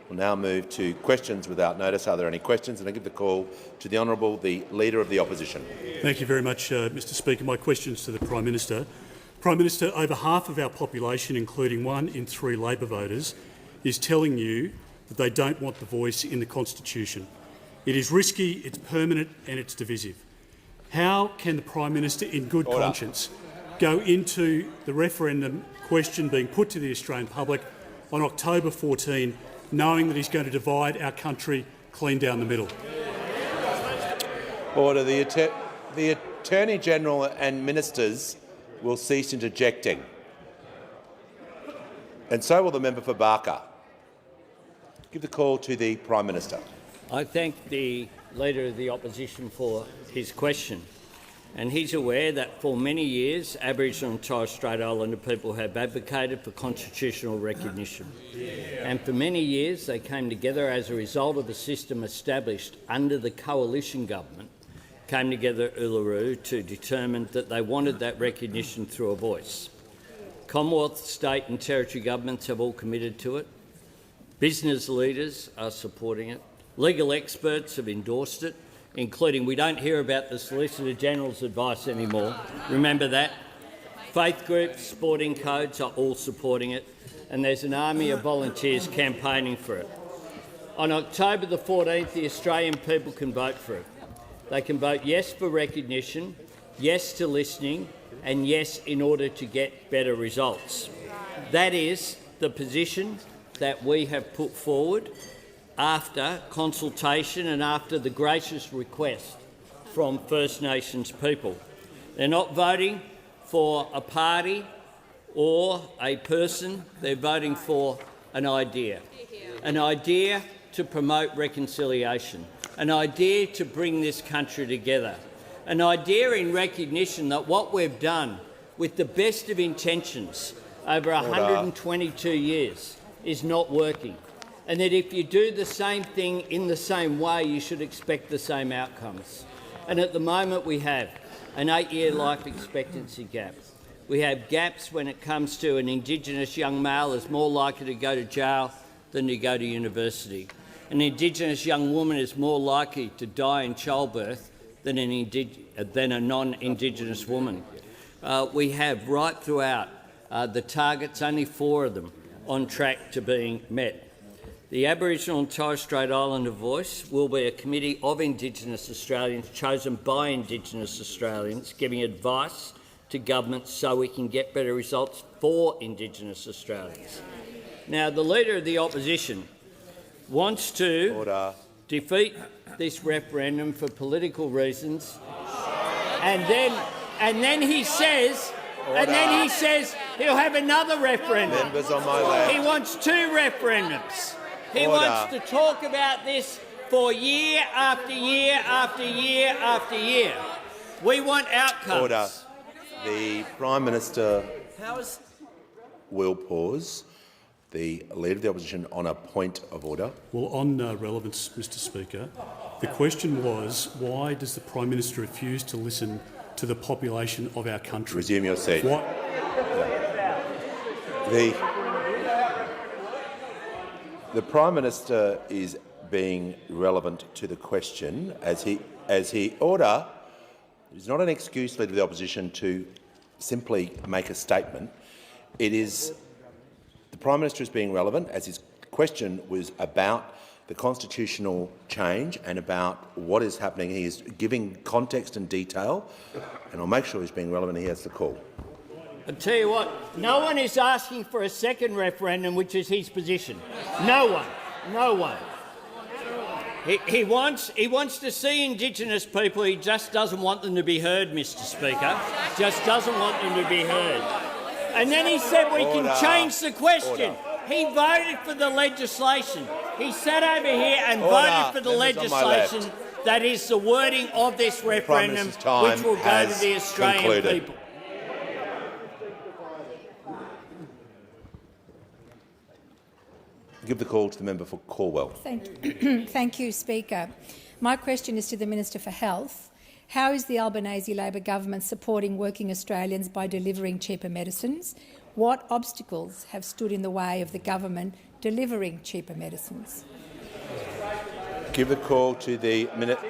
We'll now move to questions without notice. Are there any questions? And I give the call to the Honourable, the Leader of the Opposition. Thank you very much, Mr Speaker. My question is to the Prime Minister. Prime Minister, over half of our population, including 1 in 3 Labor voters, is telling you that they don't want the voice in the Constitution. It is risky, it's permanent and it's divisive. How can the Prime Minister, in good conscience, go into the referendum question being put to the Australian public on October 14, knowing that he's going to divide our country clean down the middle? Order. The Attorney-General and ministers will cease interjecting. And so will the member for Barker. Give the call to the Prime Minister. I thank the Leader of the Opposition for his question. And he's aware that for many years Aboriginal and Torres Strait Islander people have advocated for constitutional recognition. And for many years they came together as a result of a system established under the coalition government, came together at Uluru to determine that they wanted that recognition through a voice. Commonwealth, state and territory governments have all committed to it. Business leaders are supporting it. Legal experts have endorsed it, including, we don't hear about the Solicitor General's advice anymore, remember that. Faith groups, sporting codes are all supporting it, and there's an army of volunteers campaigning for it. On October the 14th, the Australian people can vote for it. They can vote yes for recognition, yes to listening, and yes in order to get better results. That is the position that we have put forward after consultation and after the gracious request from First Nations people. They're not voting for a party or a person, they're voting for an idea to promote reconciliation, an idea to bring this country together, an idea in recognition that what we've done with the best of intentions over 122 years is not working, and that if you do the same thing in the same way, you should expect the same outcomes. And at the moment we have an 8-year life expectancy gap. We have gaps when it comes to an Indigenous young male is more likely to go to jail than to go to university. An Indigenous young woman is more likely to die in childbirth than a non-Indigenous woman. We have right throughout the targets, only 4 of them, on track to being met. The Aboriginal and Torres Strait Islander voice will be a committee of Indigenous Australians chosen by Indigenous Australians, giving advice to governments so we can get better results for Indigenous Australians. Now, the Leader of the Opposition wants to defeat this referendum for political reasons, and then he says he'll have another referendum. Members on my left. He wants 2 referendums. He wants to talk about this for year after year after year after year. We want outcomes. Order. The Prime Minister will pause. The Leader of the Opposition on a point of order. Well, on relevance, Mr Speaker, the question was, why does the Prime Minister refuse to listen to the population of our country? Resume your seat. The Prime Minister is being relevant to the question as he order. It's not an excuse, Leader of the Opposition, to simply make a statement. It is the Prime Minister is being relevant as his question was about the constitutional change and about what is happening. He is giving context and detail, and I'll make sure he's being relevant. He has the call. I'll tell you what, no one is asking for a second referendum, which is his position. No one. No one. He wants to see Indigenous people. He just doesn't want them to be heard, Mr Speaker. Just doesn't want them to be heard. And then he said we can change the question. He voted for the legislation. He sat over here and voted for the legislation that is the wording of this referendum, which will go to the Australian people. Give the call to the member for Corwell. Thank you, Speaker. My question is to the Minister for Health. How is the Albanese Labor government supporting working Australians by delivering cheaper medicines? What obstacles have stood in the way of the government delivering cheaper medicines? Give the call to the Minister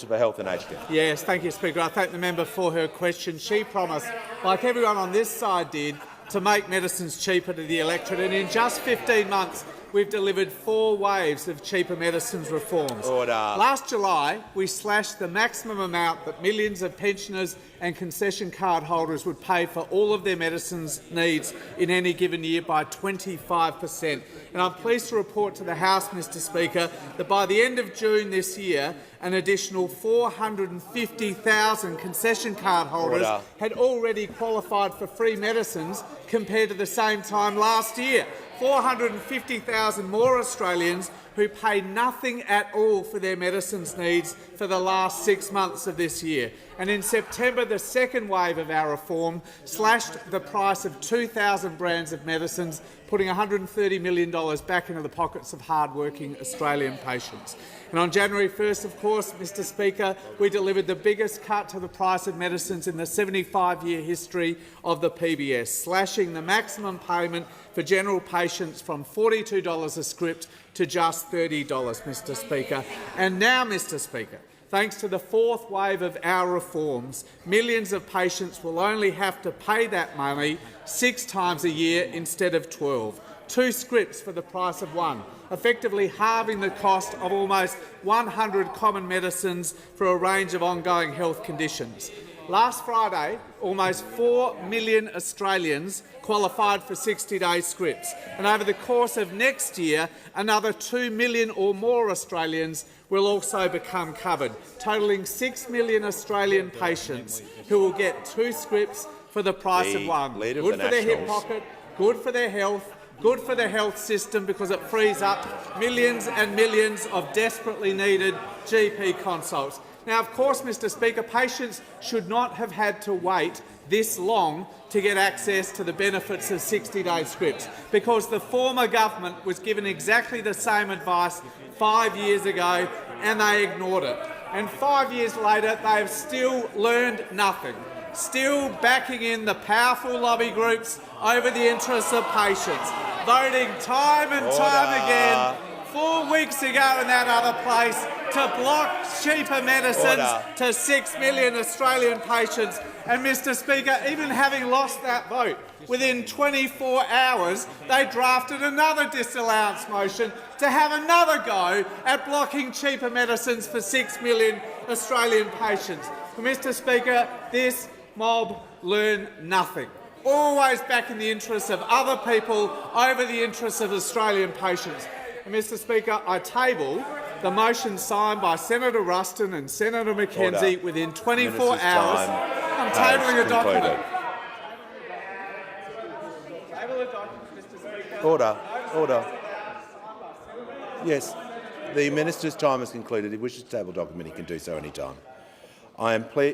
for Health and Aged Care. Yes, thank you, Speaker. I thank the member for her question. She promised, like everyone on this side did, to make medicines cheaper to the electorate, and in just 15 months we've delivered 4 waves of cheaper medicines reforms. Order. Last July, we slashed the maximum amount that millions of pensioners and concession card holders would pay for all of their medicines needs in any given year by 25%. And I'm pleased to report to the House, Mr Speaker, that by the end of June this year, an additional 450,000 concession card holders had already qualified for free medicines compared to the same time last year. 450,000 more Australians who pay nothing at all for their medicines needs for the last 6 months of this year. And in September, the second wave of our reform slashed the price of 2,000 brands of medicines, putting $130 million back into the pockets of hard-working Australian patients. And on January 1st, of course, Mr Speaker, we delivered the biggest cut to the price of medicines in the 75-year history of the PBS, slashing the maximum payment for general patients from $42 a script to just $30, Mr Speaker. And now, Mr Speaker, thanks to the 4th wave of our reforms, millions of patients will only have to pay that money 6 times a year instead of 12. 2 scripts for the price of 1, effectively halving the cost of almost 100 common medicines for a range of ongoing health conditions. Last Friday, almost 4 million Australians qualified for 60-day scripts, and over the course of next year, another 2 million or more Australians will also become covered, totalling 6 million Australian patients who will get 2 scripts for the price of 1. Good for their hip pocket, good for their health, good for the health system because it frees up millions and millions of desperately needed GP consults. Now, of course, Mr Speaker, patients should not have had to wait this long to get access to the benefits of 60-day scripts, because the former government was given exactly the same advice 5 years ago and they ignored it. And 5 years later, they have still learned nothing, still backing in the powerful lobby groups over the interests of patients, voting time and time again 4 weeks ago in that other place to block cheaper medicines to 6 million Australian patients. And, Mr Speaker, even having lost that vote, within 24 hours they drafted another disallowance motion to have another go at blocking cheaper medicines for 6 million Australian patients. And, Mr Speaker, this mob learn nothing. Always back in the interests of other people over the interests of Australian patients. And, Mr Speaker, I table the motion signed by Senator Ruston and Senator McKenzie within 24 hours. I'm tabling a document. Order. Yes, the minister's time has concluded. If he wishes to table a document, he can do so any time.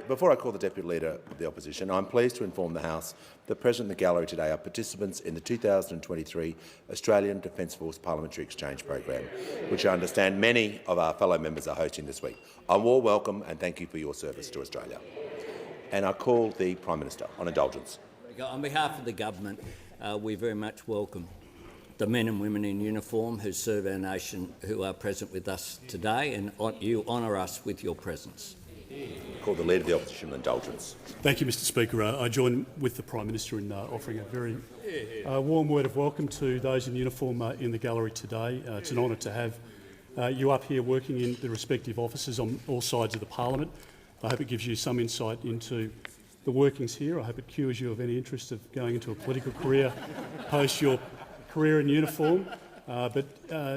Before I call the Deputy Leader of the Opposition, I am pleased to inform the House that present in the gallery today are participants in the 2023 Australian Defence Force Parliamentary Exchange Program, which I understand many of our fellow members are hosting this week. A warm welcome and thank you for your service to Australia. And I call the Prime Minister on indulgence. On behalf of the government, we very much welcome the men and women in uniform who serve our nation, who are present with us today, and you honour us with your presence. Call the Leader of the Opposition on indulgence. Thank you, Mr Speaker. I join with the Prime Minister in offering a very warm word of welcome to those in uniform in the gallery today. It's an honour to have you up here working in the respective offices on all sides of the Parliament. I hope it gives you some insight into the workings here. I hope it cures you of any interest of going into a political career post your career in uniform. But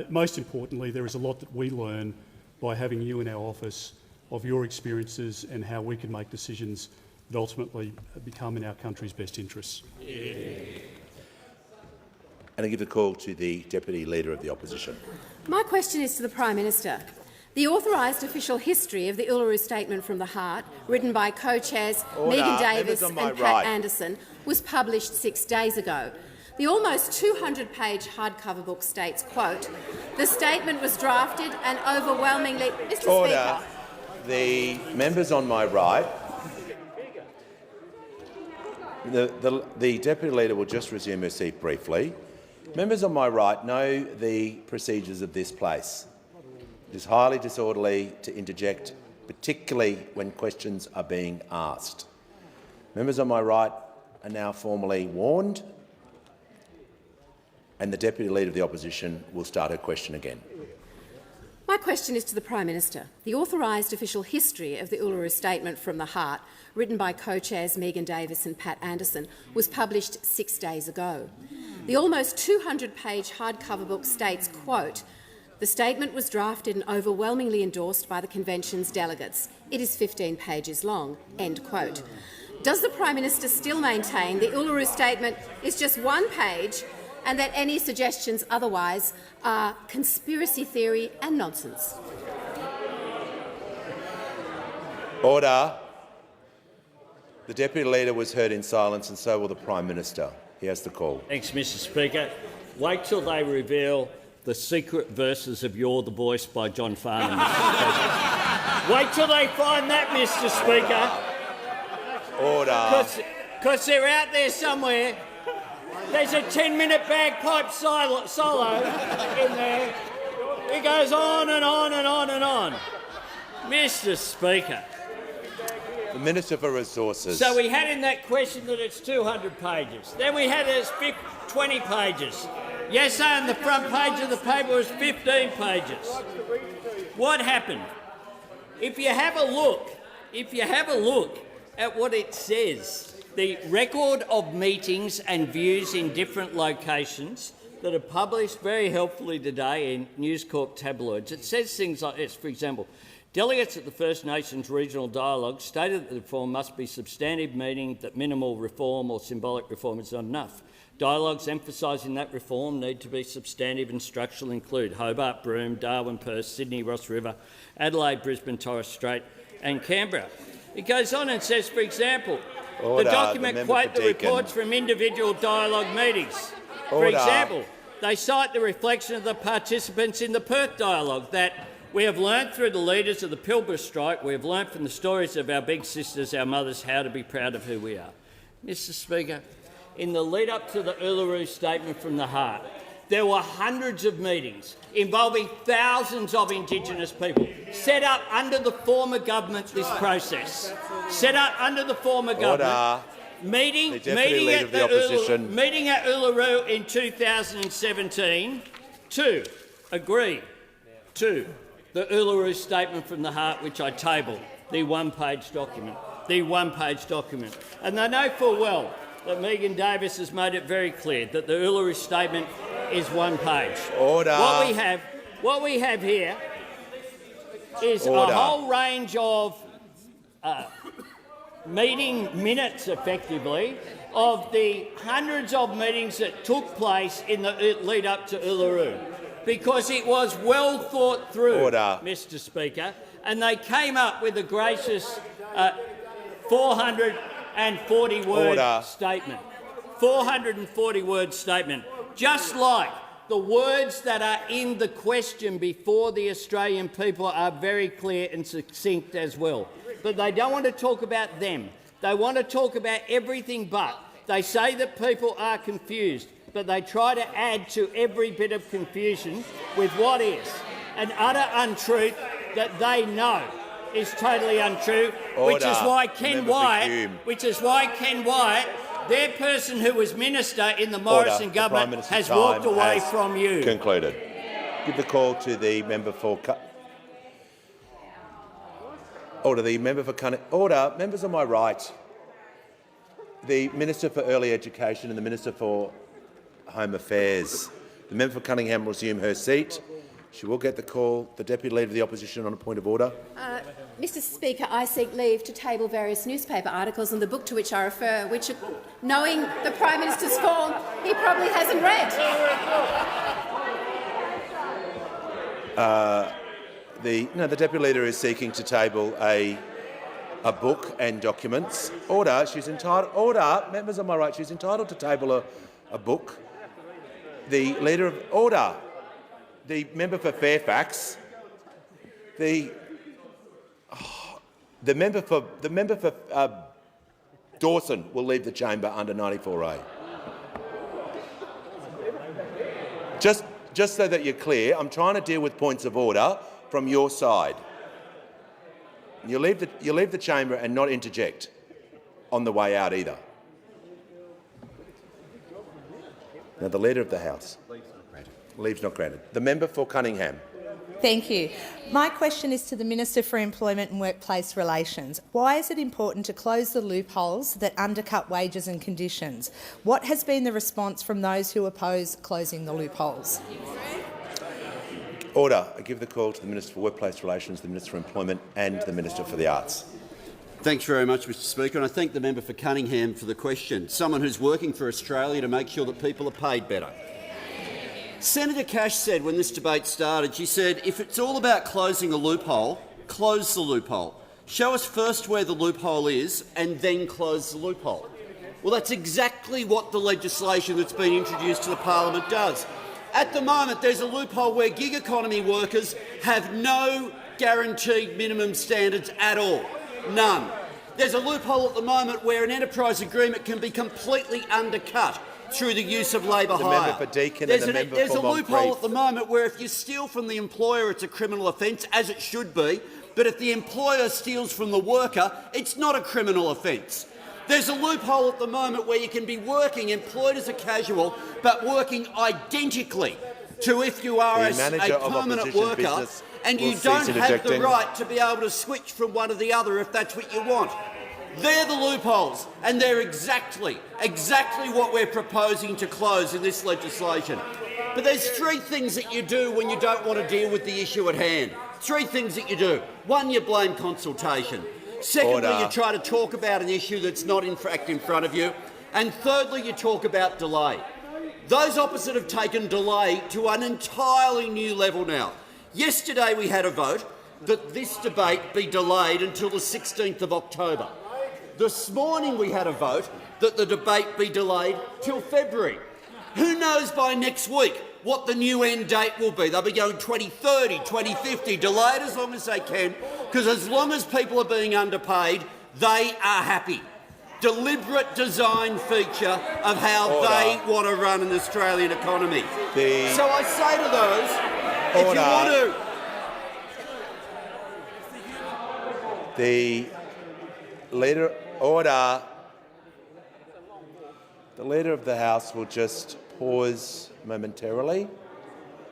most importantly, there is a lot that we learn by having you in our office of your experiences and how we can make decisions that ultimately become in our country's best interests. And I give the call to the Deputy Leader of the Opposition. My question is to the Prime Minister. The authorised official history of the Uluru Statement from the Heart, written by co-chairs Megan Davis and Pat Anderson, was published 6 days ago. The almost 200-page hardcover book states, quote, "The statement was drafted and overwhelmingly..." Mr Speaker. The members on my right. The Deputy Leader will just resume her seat briefly. Members on my right know the procedures of this place. It is highly disorderly to interject, particularly when questions are being asked. Members on my right are now formally warned, and the Deputy Leader of the Opposition will start her question again. My question is to the Prime Minister. The authorised official history of the Uluru Statement from the Heart, written by co-chairs Megan Davis and Pat Anderson, was published 6 days ago. The almost 200-page hardcover book states, quote, "The statement was drafted and overwhelmingly endorsed by the Convention's delegates. It is 15 pages long," end quote. Does the Prime Minister still maintain the Uluru Statement is just 1 page and that any suggestions otherwise are conspiracy theory and nonsense? Order. The Deputy Leader was heard in silence, and so will the Prime Minister. He has the call. Thanks, Mr Speaker. Wait till they reveal the secret verses of "You're the Voice" by John Farnham, Mr Speaker. Wait till they find that, Mr Speaker. Order. Because they're out there somewhere. There's a 10-minute bagpipe solo in there. It goes on and on and on and on. Mr Speaker. The Minister for Resources. So we had in that question that it's 200 pages. Then we had it as 20 pages. Yes, on the front page of the paper was 15 pages. What happened? If you have a look at what it says, the record of meetings and views in different locations that are published very helpfully today in News Corp tabloids, it says things like this. For example, delegates at the First Nations Regional Dialogue stated that the reform must be substantive, meaning that minimal reform or symbolic reform is not enough. Dialogues emphasising that reform need to be substantive and structural include Hobart, Broome, Darwin, Perth, Sydney, Ross River, Adelaide, Brisbane, Torres Strait and Canberra. It goes on and says, for example, Order. the document quote the reports from individual dialogue meetings. For example, they cite the reflection of the participants in the Perth dialogue that we have learnt through the leaders of the Pilbara strike, we have learnt from the stories of our big sisters, our mothers, how to be proud of who we are. Mr Speaker, in the lead-up to the Uluru Statement from the Heart, there were hundreds of meetings involving thousands of Indigenous people set up under the former government, this process. Set up under the former government. Meeting at Uluru in 2017 to agree to the Uluru Statement from the Heart, which I tabled, the one-page document. And they know full well that Megan Davis has made it very clear that the Uluru Statement is 1 page. Order. What we have here is a whole range of meeting minutes, effectively, of the hundreds of meetings that took place in the lead up to Uluru, because it was well thought through, Mr Speaker, and they came up with a gracious 440-word statement. 440-word statement, just like the words that are in the question before the Australian people are very clear and succinct as well. But they don't want to talk about them. They want to talk about everything but. They say that people are confused, but they try to add to every bit of confusion with what is an utter untruth that they know is totally untrue, which is why Ken Wyatt, their person who was minister in the Morrison government, has walked away from you. Concluded. Give the call to the member for... The member for Cunningham. Order. Members on my right. The Minister for Early Education and the Minister for Home Affairs. The member for Cunningham will resume her seat. She will get the call. The Deputy Leader of the Opposition on a point of order. Mr Speaker, I seek leave to table various newspaper articles and the book to which I refer, which, knowing the Prime Minister's form, he probably hasn't read. The Deputy Leader is seeking to table a book and documents. Order. She's entitled. Order. Members on my right. She's entitled to table a book. The Leader of Order. The member for Fairfax. The member for Dawson will leave the chamber under 94A. Just so that you're clear, I'm trying to deal with points of order from your side. You leave the chamber and not interject on the way out either. Now, the Leader of the House. Leave's not granted. The member for Cunningham. Thank you. My question is to the Minister for Employment and Workplace Relations. Why is it important to close the loopholes that undercut wages and conditions? What has been the response from those who oppose closing the loopholes? Order. I give the call to the Minister for Workplace Relations, the Minister for Employment and the Minister for the Arts. Thanks very much, Mr Speaker, and I thank the member for Cunningham for the question. Someone who's working for Australia to make sure that people are paid better. Senator Cash said when this debate started, she said, if it's all about closing a loophole, close the loophole. Show us first where the loophole is and then close the loophole. Well, that's exactly what the legislation that's been introduced to the parliament does. At the moment, there's a loophole where gig economy workers have no guaranteed minimum standards at all. None. There's a loophole at the moment where an enterprise agreement can be completely undercut through the use of labour hire. The member for Deakin and the member There's for a loophole Moncrief. at the moment where if you steal from the employer, it's a criminal offence, as it should be, but if the employer steals from the worker, it's not a criminal offence. There's a loophole at the moment where you can be working, employed as a casual, but working identically to if you are a permanent worker, and you don't have the right to be able to switch from one to the other if that's what you want. They're the loopholes, and they're exactly what we're proposing to close in this legislation. But there's three things that you do when you don't want to deal with the issue at hand. Three things that you do. One, you blame consultation. Secondly, you try to talk about an issue that's not in fact in front of you. And thirdly, you talk about delay. Those opposite have taken delay to an entirely new level now. Yesterday we had a vote that this debate be delayed until the 16th of October. This morning we had a vote that the debate be delayed till February. Who knows by next week what the new end date will be? They'll be going 2030, 2050, delayed as long as they can, because as long as people are being underpaid, they are happy. Deliberate design feature of how they want to run an Australian economy. So I say to those, if you want to... The Leader of the House will just pause momentarily.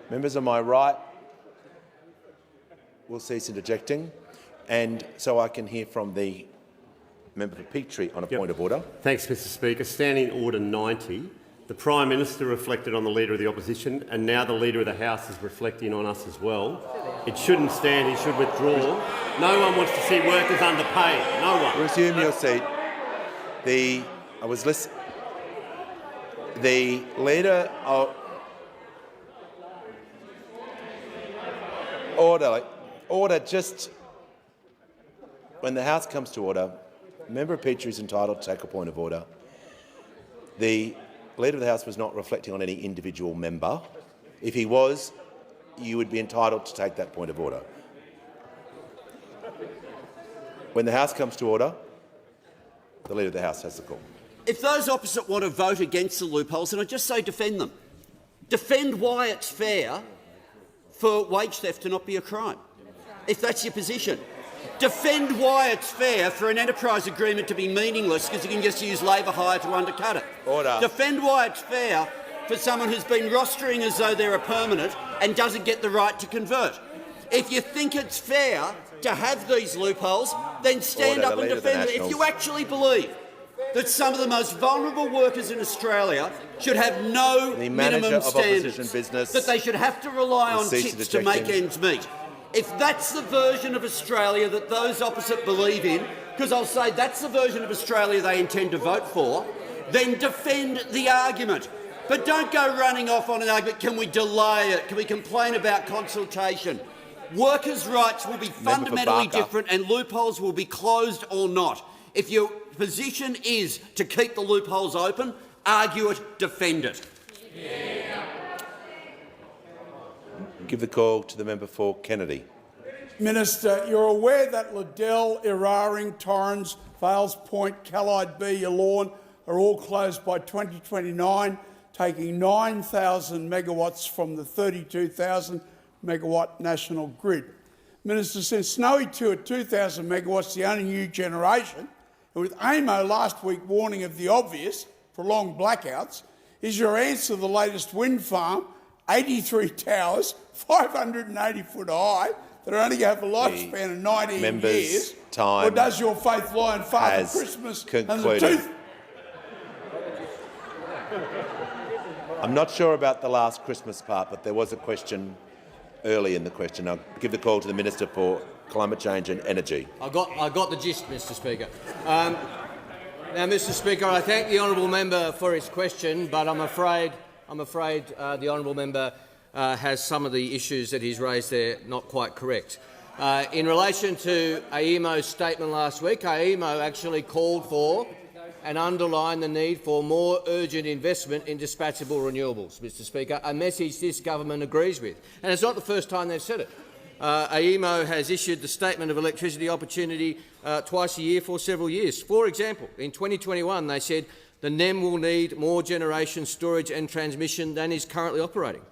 Members on my right will cease interjecting, and so I can hear from the member for Petrie on a point of order. Thanks, Mr Speaker. Standing Order 90, the Prime Minister reflected on the Leader of the Opposition, and now the Leader of the House is reflecting on us as well. It shouldn't stand, he should withdraw. No one wants to see workers underpaid. No one. Resume your seat. I was listening. The Leader of... Order, just... When the House comes to order, Member Petrie is entitled to take a point of order. The Leader of the House was not reflecting on any individual member. If he was, you would be entitled to take that point of order. When the House comes to order, the Leader of the House has the call. If those opposite want to vote against the loopholes, then I just say defend them. Defend why it's fair for wage theft to not be a crime, if that's your position. Defend why it's fair for an enterprise agreement to be meaningless because you can just use labour hire to undercut it. Order. Defend why it's fair for someone who's been rostering as though they're a permanent and doesn't get the right to convert. If you think it's fair to have these loopholes, then stand up and defend them. If you actually believe that some of the most vulnerable workers in Australia should have no minimum standards, that they should have to rely on tips to make ends meet. If that's the version of Australia that those opposite believe in, because I'll say that's the version of Australia they intend to vote for, then defend the argument. But don't go running off on an argument, can we delay it, can we complain about consultation? Workers' rights will be fundamentally different and loopholes will be closed or not. If your position is to keep the loopholes open, argue it, defend it. Give the call to the member for Kennedy. Minister, you're aware that Liddell, Eraring, Torrens, Vales Point, Callide B, Yallourn are all closed by 2029, taking 9,000 megawatts from the 32,000 megawatt national grid. Minister, since Snowy 2 at 2,000 megawatts, the only new generation, and with AEMO last week warning of the obvious, prolonged blackouts, is your answer the latest wind farm, 83 towers, 580 foot high, that are only going to have a lifespan of 19 years? Time or does your faith lie in Father Christmas concluded. and the tooth? I'm not sure about the last Christmas part, but there was a question early in the question. I'll give the call to the Minister for Climate Change and Energy. I got the gist, Mr. Speaker. Now, Mr. Speaker, I thank the honourable member for his question, but I'm afraid the honourable member has some of the issues that he's raised there not quite correct. In relation to AEMO's statement last week, AEMO actually called for and underlined the need for more urgent investment in dispatchable renewables, Mr. Speaker, a message this government agrees with. And it's not the first time they've said it. AEMO has issued the Statement of Electricity Opportunity twice a year for several years. For example, in 2021 they said the NEM will need more generation, storage and transmission than is currently operating.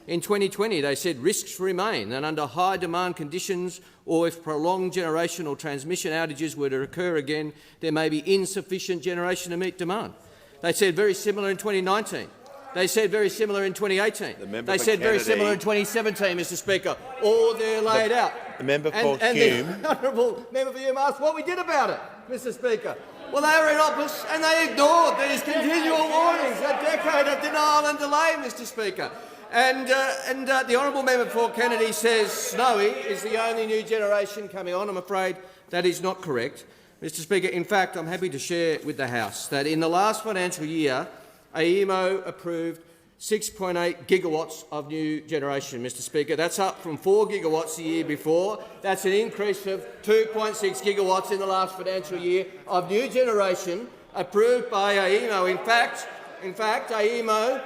In 2020 they said risks remain and under high demand conditions or if prolonged generation or transmission outages were to occur again, there may be insufficient generation to meet demand. They said very similar in 2019. They said very similar in 2018. They said very similar in 2017, Mr. Speaker. All they're laid out. The member for Hume. The honourable member for Hume asked what we did about it, Mr. Speaker. Well, they were in office and they ignored these continual warnings, a decade of denial and delay, Mr. Speaker. And the honourable member for Kennedy says Snowy is the only new generation coming on. I'm afraid that is not correct, Mr. Speaker. In fact, I'm happy to share with the House that in the last financial year, AEMO approved 6.8 gigawatts of new generation, Mr. Speaker. That's up from 4 gigawatts the year before. That's an increase of 2.6 gigawatts in the last financial year of new generation approved by AEMO. In fact, AEMO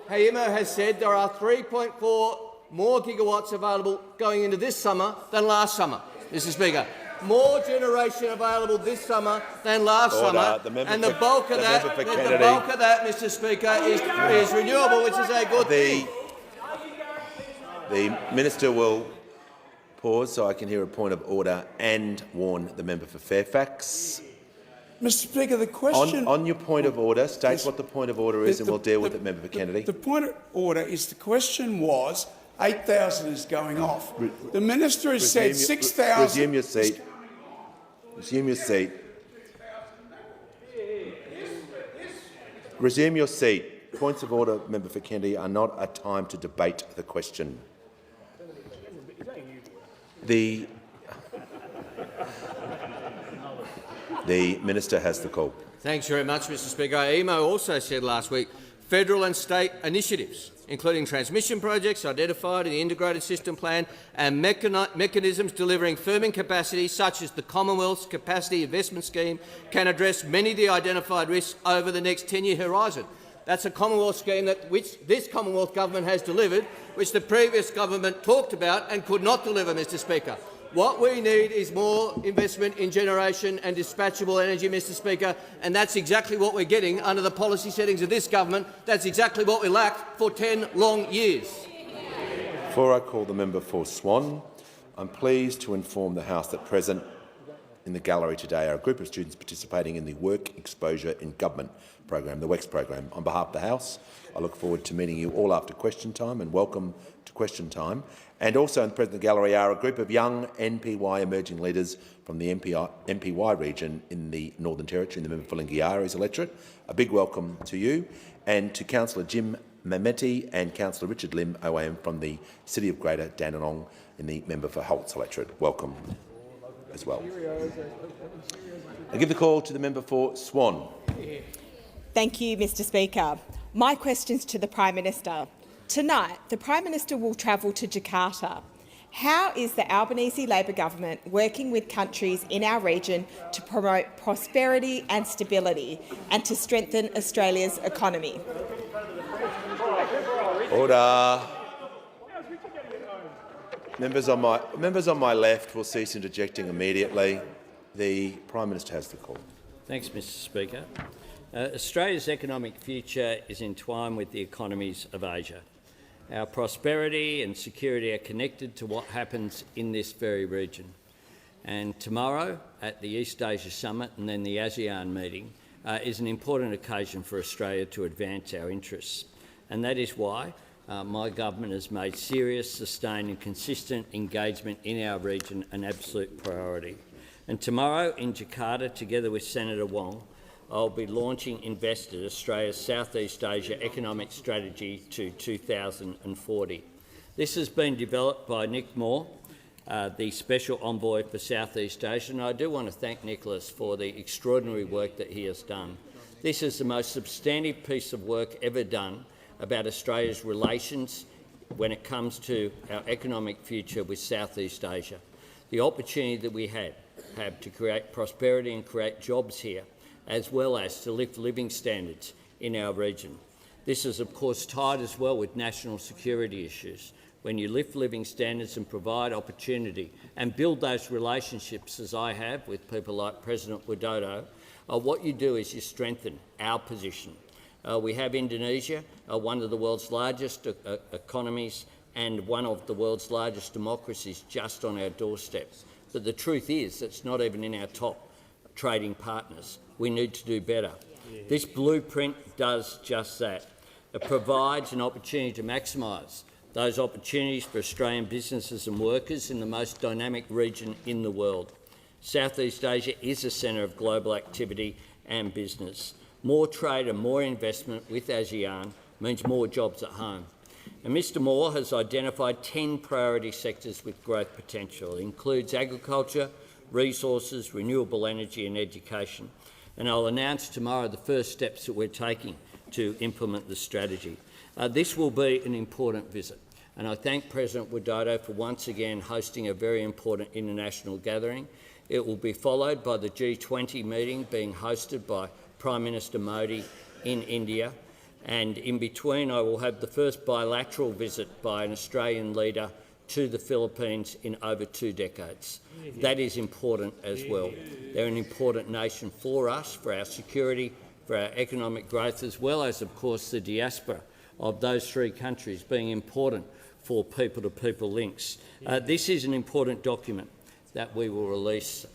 has said there are 3.4 more gigawatts available going into this summer than last summer, Mr. Speaker. More generation available this summer than last summer, and the bulk of that, Mr. Speaker, is renewable, which is a good thing. The Minister will pause so I can hear a point of order and warn the member for Fairfax. Mr. Speaker, the question on your point of order, state what the point of order is, and we'll deal with it, member for Kennedy. The point of order is the question was 8,000 is going off. The minister has said 6,000. Resume your seat. Resume your seat. Resume your seat. Points of order, member for Kennedy, are not a time to debate the question. The Minister has the call. Thanks very much, Mr. Speaker. AEMO also said last week federal and state initiatives, including transmission projects identified in the Integrated System Plan and mechanisms delivering firming capacity, such as the Commonwealth's Capacity Investment Scheme, can address many of the identified risks over the next 10-year horizon. That's a Commonwealth scheme which this Commonwealth government has delivered, which the previous government talked about and could not deliver, Mr. Speaker. What we need is more investment in generation and dispatchable energy, Mr. Speaker, and that's exactly what we're getting under the policy settings of this government. That's exactly what we lacked for 10 long years. Before I call the member for Swan, I'm pleased to inform the House that present in the gallery today are a group of students participating in the Work Exposure in Government program, the WEX program. On behalf of the House, I look forward to meeting you all after question time, and welcome to question time. And also in the present gallery are a group of young NPY emerging leaders from the NPY region in the Northern Territory, in the member for Lingiari's electorate. A big welcome to you, and to Councillor Jim Mameti and Councillor Richard Lim OAM from the City of Greater Dandenong in the member for Holt's electorate. Welcome as well. I give the call to the member for Swan. Thank you, Mr. Speaker. My question's to the Prime Minister. Tonight, the Prime Minister will travel to Jakarta. How is the Albanese Labor government working with countries in our region to promote prosperity and stability and to strengthen Australia's economy? Order. Members on my left will cease interjecting immediately. The Prime Minister has the call. Thanks, Mr Speaker. Australia's economic future is entwined with the economies of Asia. Our prosperity and security are connected to what happens in this very region. And tomorrow, at the East Asia Summit and then the ASEAN meeting, is an important occasion for Australia to advance our interests. And that is why my government has made serious, sustained and consistent engagement in our region an absolute priority. And tomorrow in Jakarta, together with Senator Wong, I'll be launching Invested, Australia's Southeast Asia Economic Strategy to 2040. This has been developed by Nick Moore, the Special Envoy for Southeast Asia, and I do want to thank Nicholas for the extraordinary work that he has done. This is the most substantive piece of work ever done about Australia's relations when it comes to our economic future with Southeast Asia. The opportunity that we have to create prosperity and create jobs here, as well as to lift living standards in our region. This is, of course, tied as well with national security issues. When you lift living standards and provide opportunity and build those relationships, as I have with people like President Widodo, what you do is you strengthen our position. We have Indonesia, one of the world's largest economies and one of the world's largest democracies just on our doorstep. But the truth is it's not even in our top trading partners. We need to do better. This blueprint does just that. It provides an opportunity to maximise those opportunities for Australian businesses and workers in the most dynamic region in the world. Southeast Asia is a centre of global activity and business. More trade and more investment with ASEAN means more jobs at home. And Mr Moore has identified 10 priority sectors with growth potential. It includes agriculture, resources, renewable energy and education. And I'll announce tomorrow the first steps that we're taking to implement the strategy. This will be an important visit, and I thank President Widodo for once again hosting a very important international gathering. It will be followed by the G20 meeting being hosted by Prime Minister Modi in India, and in between I will have the first bilateral visit by an Australian leader to the Philippines in over 2 decades. That is important as well. They're an important nation for us, for our security, for our economic growth, as well as, of course, the diaspora of those 3 countries being important for people-to-people links. This is an important document that we will release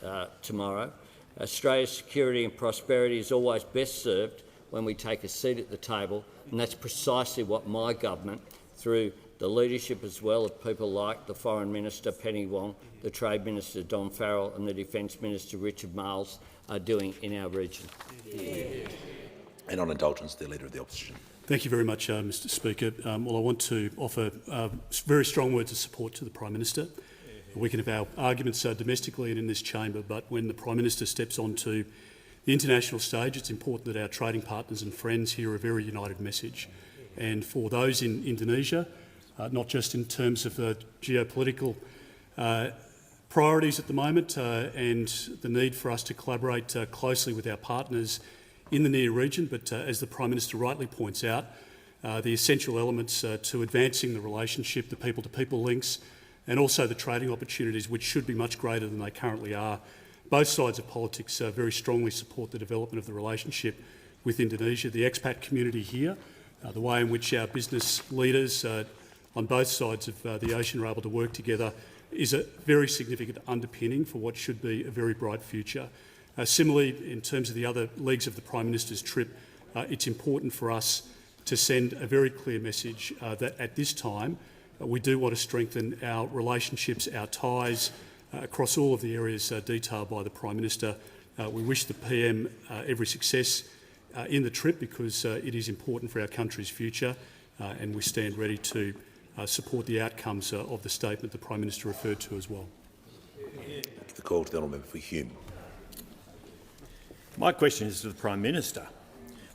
tomorrow. Australia's security and prosperity is always best served when we take a seat at the table, and that's precisely what my government, through the leadership as well of people like the Foreign Minister Penny Wong, the Trade Minister Don Farrell and the Defence Minister Richard Marles are doing in our region. And on indulgence, the Leader of the Opposition. Thank you very much, Mr Speaker. Well, I want to offer very strong words of support to the Prime Minister. We can have our arguments domestically and in this chamber, but when the Prime Minister steps onto the international stage, it's important that our trading partners and friends hear a very united message. And for those in Indonesia, not just in terms of geopolitical priorities at the moment and the need for us to collaborate closely with our partners in the near region, but as the Prime Minister rightly points out, the essential elements to advancing the relationship, the people-to-people links, and also the trading opportunities, which should be much greater than they currently are. Both sides of politics very strongly support the development of the relationship with Indonesia. The expat community here, the way in which our business leaders on both sides of the ocean are able to work together is a very significant underpinning for what should be a very bright future. Similarly, in terms of the other legs of the Prime Minister's trip, it's important for us to send a very clear message that at this time we do want to strengthen our relationships, our ties across all of the areas detailed by the Prime Minister. We wish the PM every success in the trip because it is important for our country's future and we stand ready to support the outcomes of the statement the Prime Minister referred to as well. The call to the honourable member for Hume. My question is to the Prime Minister.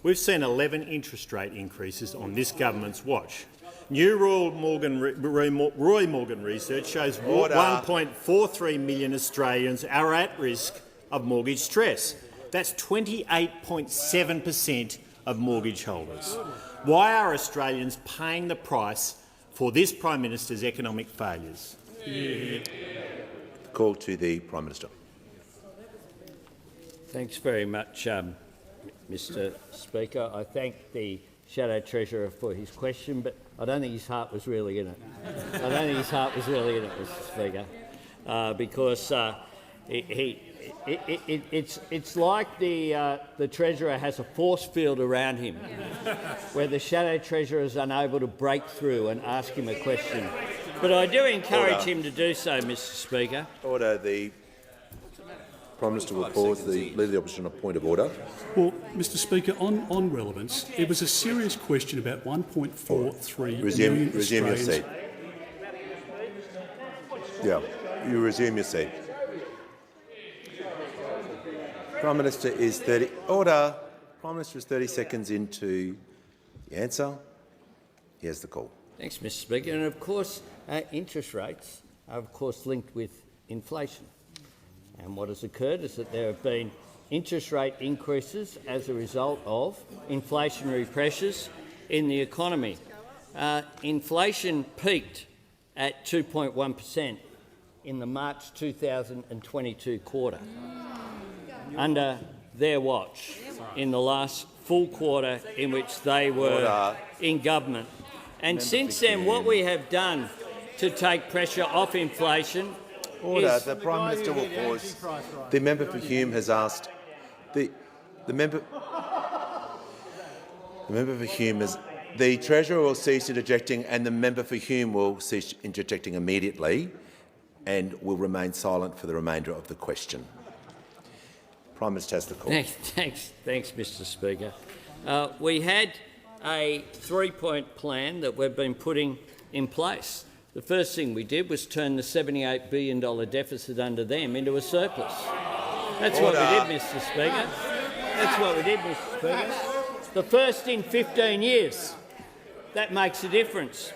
We've seen 11 interest rate increases on this government's watch. New Roy Morgan research shows 1.43 million Australians are at risk of mortgage stress. That's 28.7% of mortgage holders. Why are Australians paying the price for this Prime Minister's economic failures? Call to the Prime Minister. Thanks very much, Mr Speaker. I thank the Shadow Treasurer for his question, but I don't think his heart was really in it. I don't think his heart was really in it, Mr Speaker, because it's like the Treasurer has a force field around him where the Shadow Treasurer is unable to break through and ask him a question. But I do encourage him to do so, Mr Speaker. Order. The Prime Minister will pause. The Leader of the Opposition a point of order. Well, Mr Speaker, on relevance, it was a serious question about 1.43 million Resume your seat. Yeah, you resume your seat. Prime Minister is 30. Order. Prime Minister is 30 seconds into the answer. He has the call. Thanks, Mr Speaker. And of course, interest rates are of course linked with inflation. And what has occurred is that there have been interest rate increases as a result of inflationary pressures in the economy. Inflation peaked at 2.1% in the March 2022 quarter. Under their watch, in the last full quarter in which they were in government. And since then, what we have done to take pressure off inflation Order. The Prime Minister will pause. The member for Hume has asked. The member for Hume has. The Treasurer will cease interjecting, and the member for Hume will cease interjecting immediately, and will remain silent for the remainder of the question. Prime Minister has the call. Thanks, Mr Speaker. We had a three-point plan that we've been putting in place. The first thing we did was turn the $78 billion deficit under them into a surplus. That's what we did, Mr Speaker. That's what we did, Mr Speaker. The first in 15 years. That makes a difference.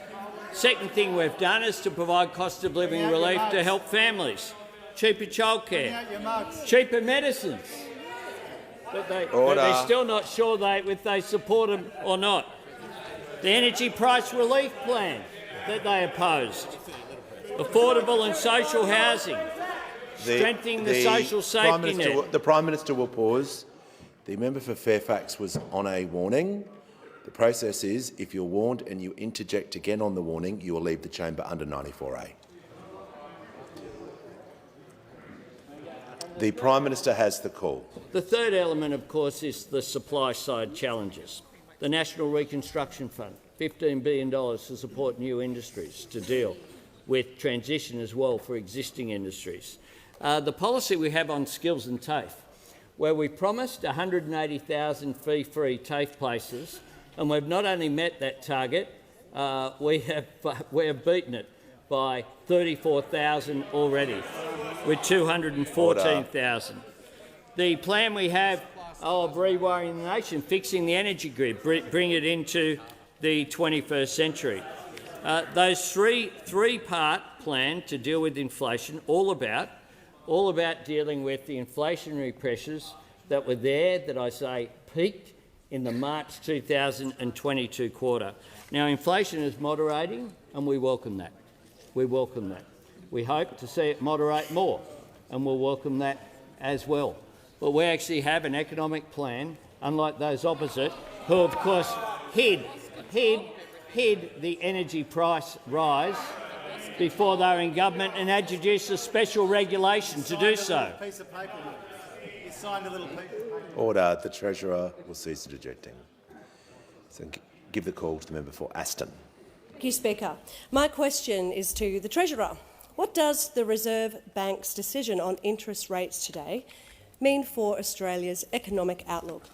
Second thing we've done is to provide cost of living relief to help families, cheaper childcare, cheaper medicines. But they're still not sure if they support them or not. The energy price relief plan that they opposed, affordable and social housing, strengthening the social safety net. The Prime Minister will pause. The member for Fairfax was on a warning. The process is, if you're warned and you interject again on the warning, you will leave the chamber under 94A. The Prime Minister has the call. The third element, of course, is the supply-side challenges. The National Reconstruction Fund, $15 billion to support new industries to deal with transition as well for existing industries. The policy we have on skills and TAFE, where we promised 180,000 fee-free TAFE places, and we've not only met that target, we have beaten it by 34,000 already, with 214,000. The plan we have of rewiring the nation, fixing the energy grid, bring it into the 21st century. Those three-part plan to deal with inflation, all about dealing with the inflationary pressures that were there, that I say peaked in the March 2022 quarter. Now, inflation is moderating, and we welcome that. We welcome that. We hope to see it moderate more, and we'll welcome that as well. But we actually have an economic plan, unlike those opposite, who of course hid the energy price rise before they were in government and introduced a special regulation to do so. Order. The Treasurer will cease interjecting. So give the call to the member for Aston. Thank you, Speaker. My question is to the Treasurer. What does the Reserve Bank's decision on interest rates today mean for Australia's economic outlook?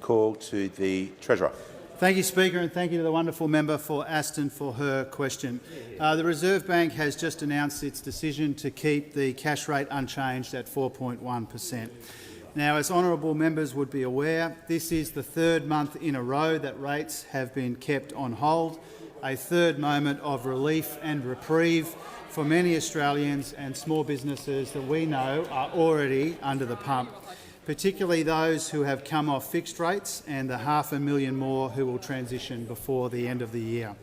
Call to the Treasurer. Thank you, Speaker, and thank you to the wonderful member for Aston for her question. The Reserve Bank has just announced its decision to keep the cash rate unchanged at 4.1%. Now, as honourable members would be aware, this is the third month in a row that rates have been kept on hold, a third moment of relief and reprieve for many Australians and small businesses that we know are already under the pump, particularly those who have come off fixed rates and the 500,000 more who will transition before the end of the year.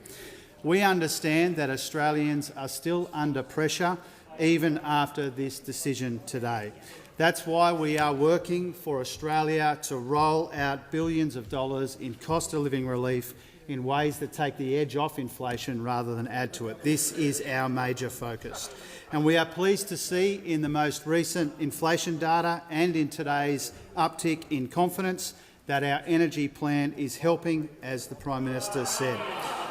We understand that Australians are still under pressure even after this decision today. That's why we are working for Australia to roll out billions of dollars in cost of living relief in ways that take the edge off inflation rather than add to it. This is our major focus. And we are pleased to see in the most recent inflation data and in today's uptick in confidence that our energy plan is helping, as the Prime Minister said.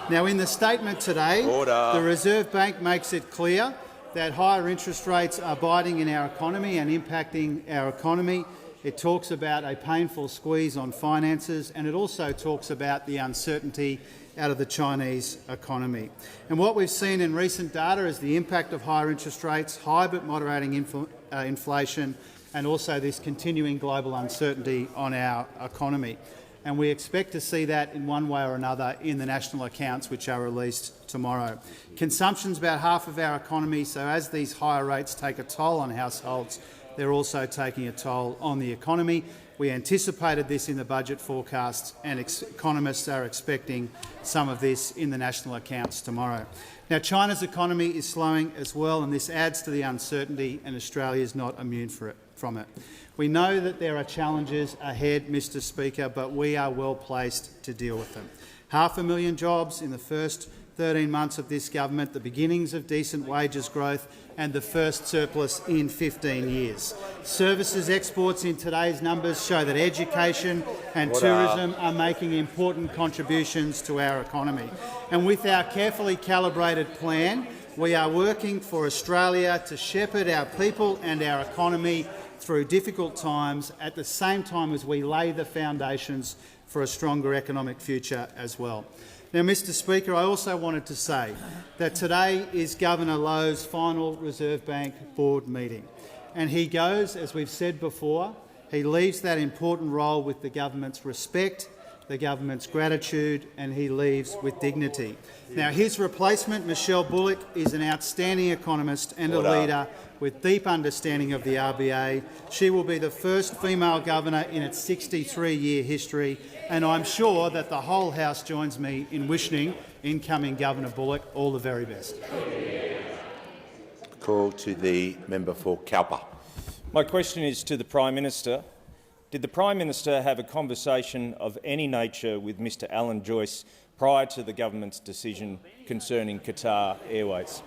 Now, in the statement today, the Reserve Bank makes it clear that higher interest rates are biting in our economy and impacting our economy. It talks about a painful squeeze on finances, and it also talks about the uncertainty out of the Chinese economy. And what we've seen in recent data is the impact of higher interest rates, high but moderating inflation, and also this continuing global uncertainty on our economy. And we expect to see that in one way or another in the national accounts, which are released tomorrow. Consumption's about half of our economy, so as these higher rates take a toll on households, they're also taking a toll on the economy. We anticipated this in the budget forecasts, and economists are expecting some of this in the national accounts tomorrow. Now, China's economy is slowing as well, and this adds to the uncertainty, and Australia is not immune from it. We know that there are challenges ahead, Mr Speaker, but we are well placed to deal with them. 500,000 jobs in the first 13 months of this government, the beginnings of decent wages growth and the first surplus in 15 years. Services exports in today's numbers show that education and tourism are making important contributions to our economy. And with our carefully calibrated plan, we are working for Australia to shepherd our people and our economy through difficult times at the same time as we lay the foundations for a stronger economic future as well. Now, Mr Speaker, I also wanted to say that today is Governor Lowe's final Reserve Bank board meeting, and he goes, as we've said before, he leaves that important role with the government's respect, the government's gratitude, and he leaves with dignity. Now, his replacement, Michelle Bullock, is an outstanding economist and a leader with deep understanding of the RBA. She will be the first female governor in its 63-year history, and I'm sure that the whole House joins me in wishing incoming Governor Bullock all the very best. Call to the member for Cowper. My question is to the Prime Minister. Did the Prime Minister have a conversation of any nature with Mr Alan Joyce prior to the government's decision concerning Qatar Airways?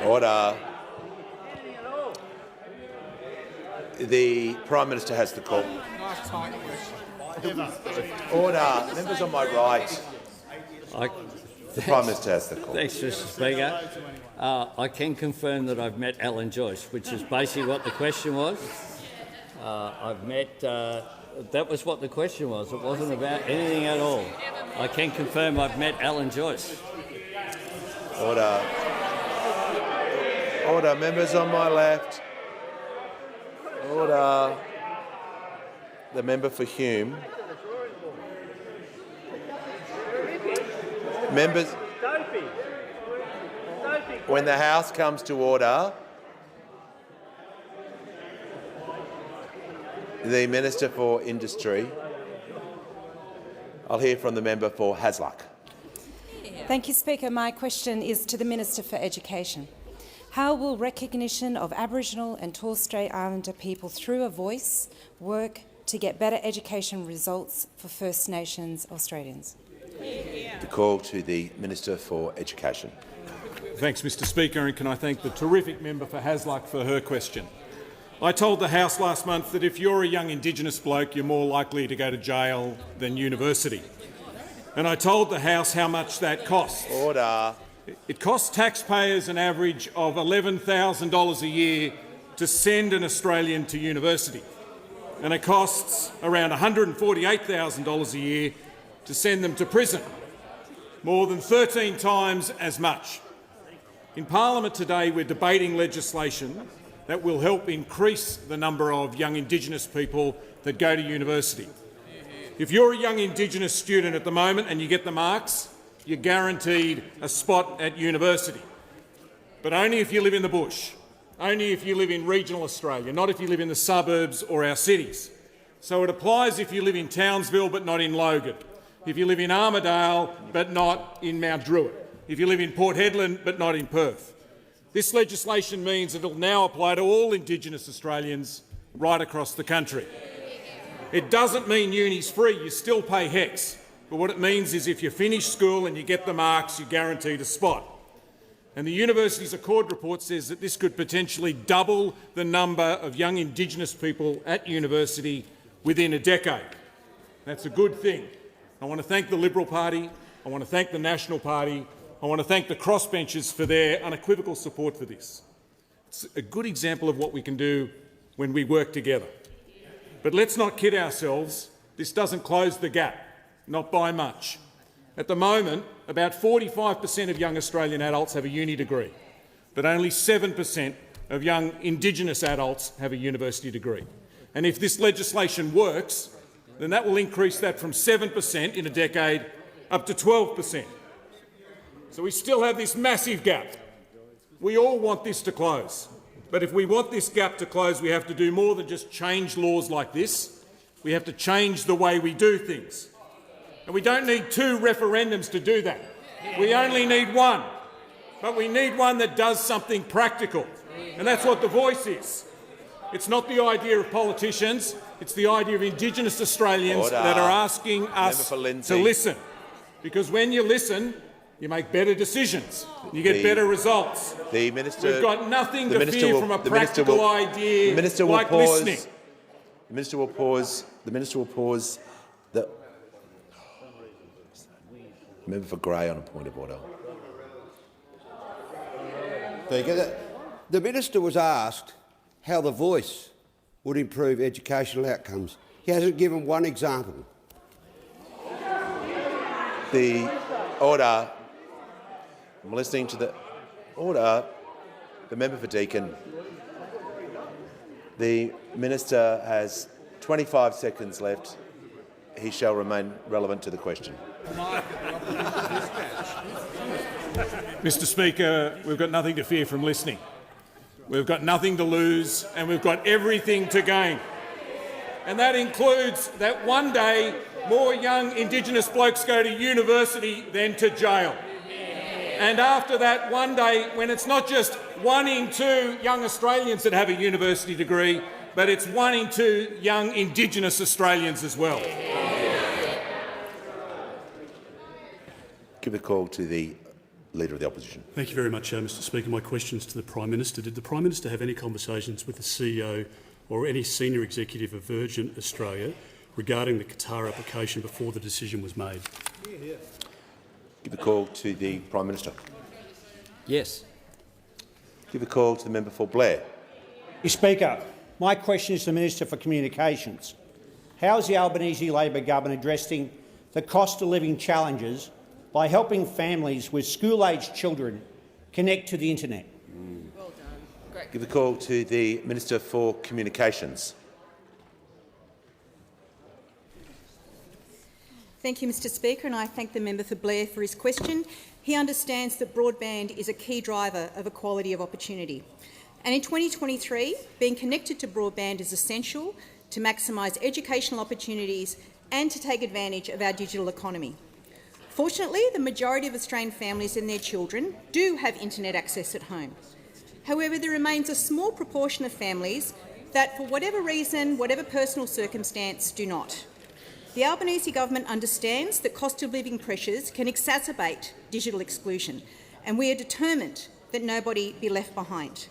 Order. The Prime Minister has the call. Order. Members on my right. The Prime Minister has the call. Thanks, Mr Speaker. I can confirm that I've met Alan Joyce, which is basically what the question was. That was what the question was. It wasn't about anything at all. I can confirm I've met Alan Joyce. Order. Order. Members on my left. Order. The member for Hume. Members, when the House comes to order, the Minister for Industry. I'll hear from the member for Hasluck. Thank you, Speaker. My question is to the Minister for Education. How will recognition of Aboriginal and Torres Strait Islander people through a voice work to get better education results for First Nations Australians? The call to the Minister for Education. Thanks, Mr Speaker, and can I thank the terrific member for Hasluck for her question. I told the House last month that if you're a young Indigenous bloke, you're more likely to go to jail than university. And I told the House how much that costs. Order. It costs taxpayers an average of $11,000 a year to send an Australian to university, and it costs around $148,000 a year to send them to prison, more than 13 times as much. In Parliament today, we're debating legislation that will help increase the number of young Indigenous people that go to university. If you're a young Indigenous student at the moment and you get the marks, you're guaranteed a spot at university. But only if you live in the bush, only if you live in regional Australia, not if you live in the suburbs or our cities. So it applies if you live in Townsville but not in Logan, if you live in Armidale but not in Mount Druitt, if you live in Port Hedland but not in Perth. This legislation means it will now apply to all Indigenous Australians right across the country. It doesn't mean uni's free, you still pay HECS, but what it means is if you finish school and you get the marks, you're guaranteed a spot. And the University's Accord report says that this could potentially double the number of young Indigenous people at university within a decade. That's a good thing. I want to thank the Liberal Party, I want to thank the National Party, I want to thank the crossbenchers for their unequivocal support for this. It's a good example of what we can do when we work together. But let's not kid ourselves, this doesn't close the gap, not by much. At the moment, about 45% of young Australian adults have a uni degree, but only 7% of young Indigenous adults have a university degree. And if this legislation works, then that will increase that from 7% in a decade up to 12%. So we still have this massive gap. We all want this to close. But if we want this gap to close, we have to do more than just change laws like this. We have to change the way we do things. And we don't need 2 referendums to do that. We only need one. But we need one that does something practical. And that's what the voice is. It's not the idea of politicians, it's the idea of Indigenous Australians that are asking us to listen. Because when you listen, you make better decisions, you get better results. The Minister, we've got nothing to fear from a practical idea like listening. The Minister will pause. The Minister will pause. The member for Grey on a point of order. Speaker, the Minister was asked how the voice would improve educational outcomes. He hasn't given one example. The order. I'm listening to the order. The member for Deakin. The Minister has 25 seconds left. He shall remain relevant to the question. Mr Speaker, we've got nothing to fear from listening. We've got nothing to lose and we've got everything to gain. And that includes that one day more young Indigenous blokes go to university than to jail. And after that, one day when it's not just 1 in 2 young Australians that have a university degree, but it's 1 in 2 young Indigenous Australians as well. Give a call to the Leader of the Opposition. Thank you very much, Mr Speaker. My question is to the Prime Minister. Did the Prime Minister have any conversations with the CEO or any senior executive of Virgin Australia regarding the Qatar application before the decision was made? Give a call to the Prime Minister. Yes. Give a call to the member for Blair. Mr Speaker, my question is to the Minister for Communications. How is the Albanese Labor government addressing the cost of living challenges by helping families with school-aged children connect to the internet? Well done. Great. Give a call to the Minister for Communications. Thank you, Mr Speaker, and I thank the member for Blair for his question. He understands that broadband is a key driver of equality of opportunity. And in 2023, being connected to broadband is essential to maximise educational opportunities and to take advantage of our digital economy. Fortunately, the majority of Australian families and their children do have internet access at home. However, there remains a small proportion of families that, for whatever reason, whatever personal circumstance, do not. The Albanese government understands that cost of living pressures can exacerbate digital exclusion, and we are determined that nobody be left behind.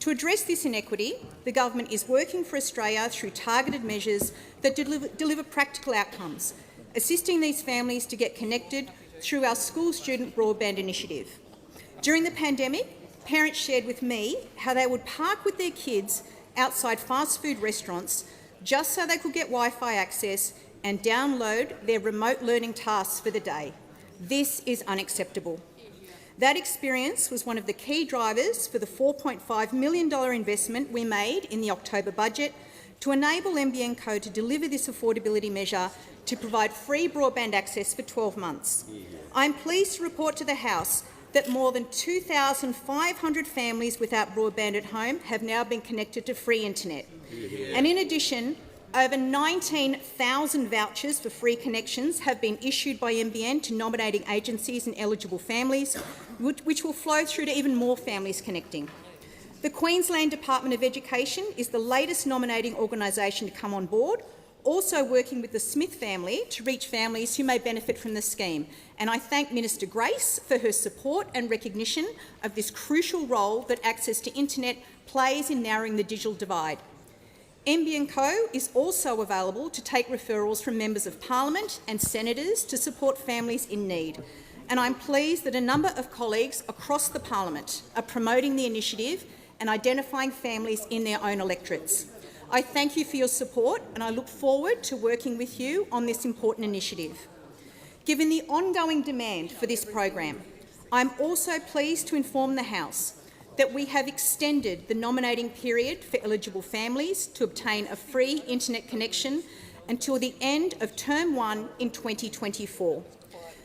To address this inequity, the government is working for Australia through targeted measures that deliver practical outcomes, assisting these families to get connected through our school student broadband initiative. During the pandemic, parents shared with me how they would park with their kids outside fast food restaurants just so they could get Wi-Fi access and download their remote learning tasks for the day. This is unacceptable. That experience was one of the key drivers for the $4.5 million investment we made in the October budget to enable NBN Co to deliver this affordability measure to provide free broadband access for 12 months. I'm pleased to report to the House that more than 2,500 families without broadband at home have now been connected to free internet. And in addition, Over 19,000 vouchers for free connections have been issued by NBN to nominating agencies and eligible families, which will flow through to even more families connecting. The Queensland Department of Education is the latest nominating organisation to come on board, also working with the Smith family to reach families who may benefit from the scheme. And I thank Minister Grace for her support and recognition of this crucial role that access to internet plays in narrowing the digital divide. NBN Co is also available to take referrals from members of parliament and senators to support families in need. And I'm pleased that a number of colleagues across the parliament are promoting the initiative and identifying families in their own electorates. I thank you for your support and I look forward to working with you on this important initiative. Given the ongoing demand for this program, I'm also pleased to inform the House that we have extended the nominating period for eligible families to obtain a free internet connection until the end of Term 1 in 2024.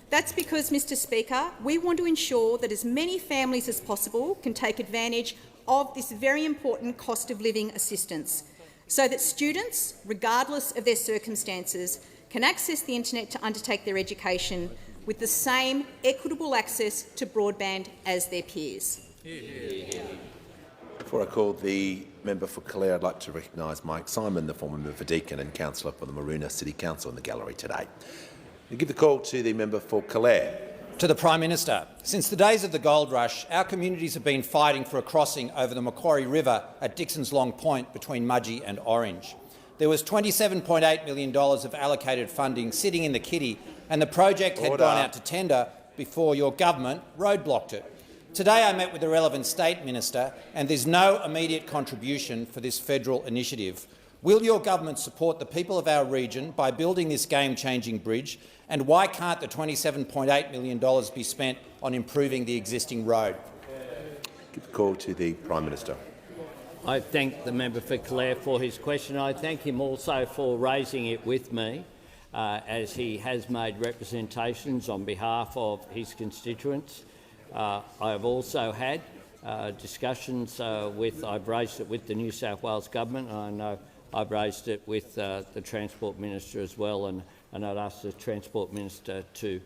That's because, Mr Speaker, we want to ensure that as many families as possible can take advantage of this very important cost of living assistance, so that students, regardless of their circumstances, can access the internet to undertake their education with the same equitable access to broadband as their peers. Before I call the member for Calare, I'd like to recognise Mike Simon, the former member for Deakin and councillor for the Maroona City Council, in the gallery today. I give the call to the member for Calare. To the Prime Minister. Since the days of the gold rush, our communities have been fighting for a crossing over the Macquarie River at Dixon's Long Point between Mudgee and Orange. There was $27.8 million of allocated funding sitting in the kitty, and the project had gone out to tender before your government roadblocked it. Today I met with the relevant state minister, and there's no immediate contribution for this federal initiative. Will your government support the people of our region by building this game-changing bridge, and why can't the $27.8 million be spent on improving the existing road? Give the call to the Prime Minister. I thank the member for Calare for his question. I thank him also for raising it with me, as he has made representations on behalf of his constituents. I have also had discussions I've raised it with the New South Wales government, and I know I've raised it with the Transport Minister as well, and I'd ask the Transport Minister to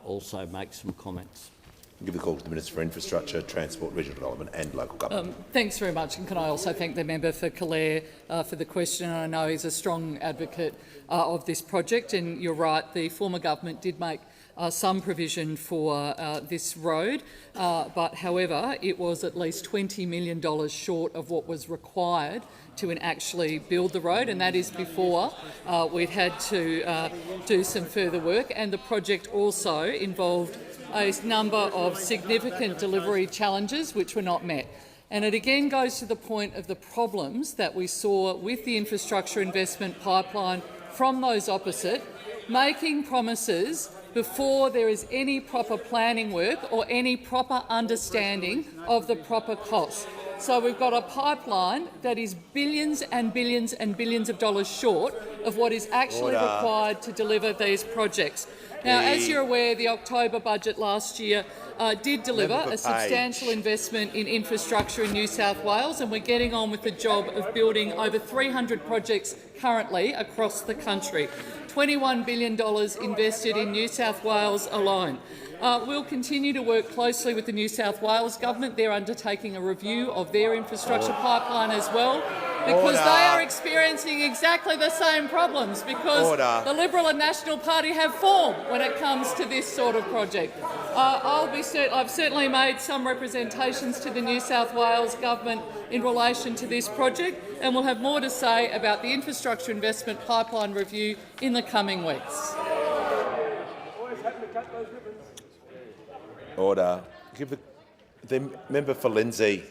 also make some comments. I'll give the call to the Minister for Infrastructure, Transport, Regional Development and Local Government. Thanks very much, and can I also thank the member for Calare for the question. I know he's a strong advocate of this project, and you're right, the former government did make some provision for this road, but however it was at least $20 million short of what was required to actually build the road, and that is before we'd had to do some further work, and the project also involved a number of significant delivery challenges which were not met. And it again goes to the point of the problems that we saw with the infrastructure investment pipeline from those opposite, making promises before there is any proper planning work or any proper understanding of the proper costs. So we've got a pipeline that is billions and billions and billions of dollars short of what is actually required to deliver these projects. Now, as you're aware, the October budget last year did deliver a substantial investment in infrastructure in New South Wales, and we're getting on with the job of building over 300 projects currently across the country. $21 billion invested in New South Wales alone. We'll continue to work closely with the New South Wales government. They're undertaking a review of their infrastructure pipeline as well, because they are experiencing exactly the same problems, because the Liberal and National Party have form when it comes to this sort of project. I've certainly made some representations to the New South Wales government in relation to this project, and we'll have more to say about the infrastructure investment pipeline review in the coming weeks. Order. Give the member for Lindsay.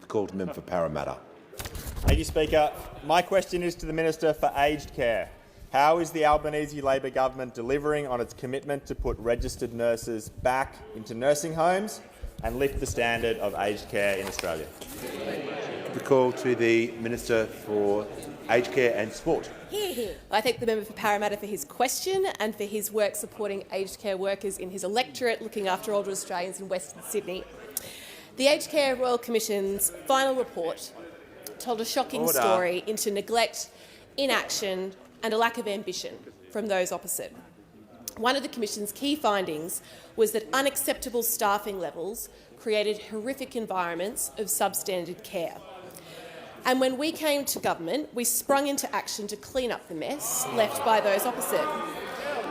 Called member for Parramatta. Thank you, Speaker. My question is to the Minister for Aged Care. How is the Albanese Labor government delivering on its commitment to put registered nurses back into nursing homes and lift the standard of aged care in Australia? The call to the Minister for Aged Care and Sport. I thank the member for Parramatta for his question and for his work supporting aged care workers in his electorate, looking after older Australians in Western Sydney. The Aged Care Royal Commission's final report told a shocking Order. story into neglect, inaction and a lack of ambition from those opposite. One of the Commission's key findings was that unacceptable staffing levels created horrific environments of substandard care. And when we came to government, we sprung into action to clean up the mess left by those opposite.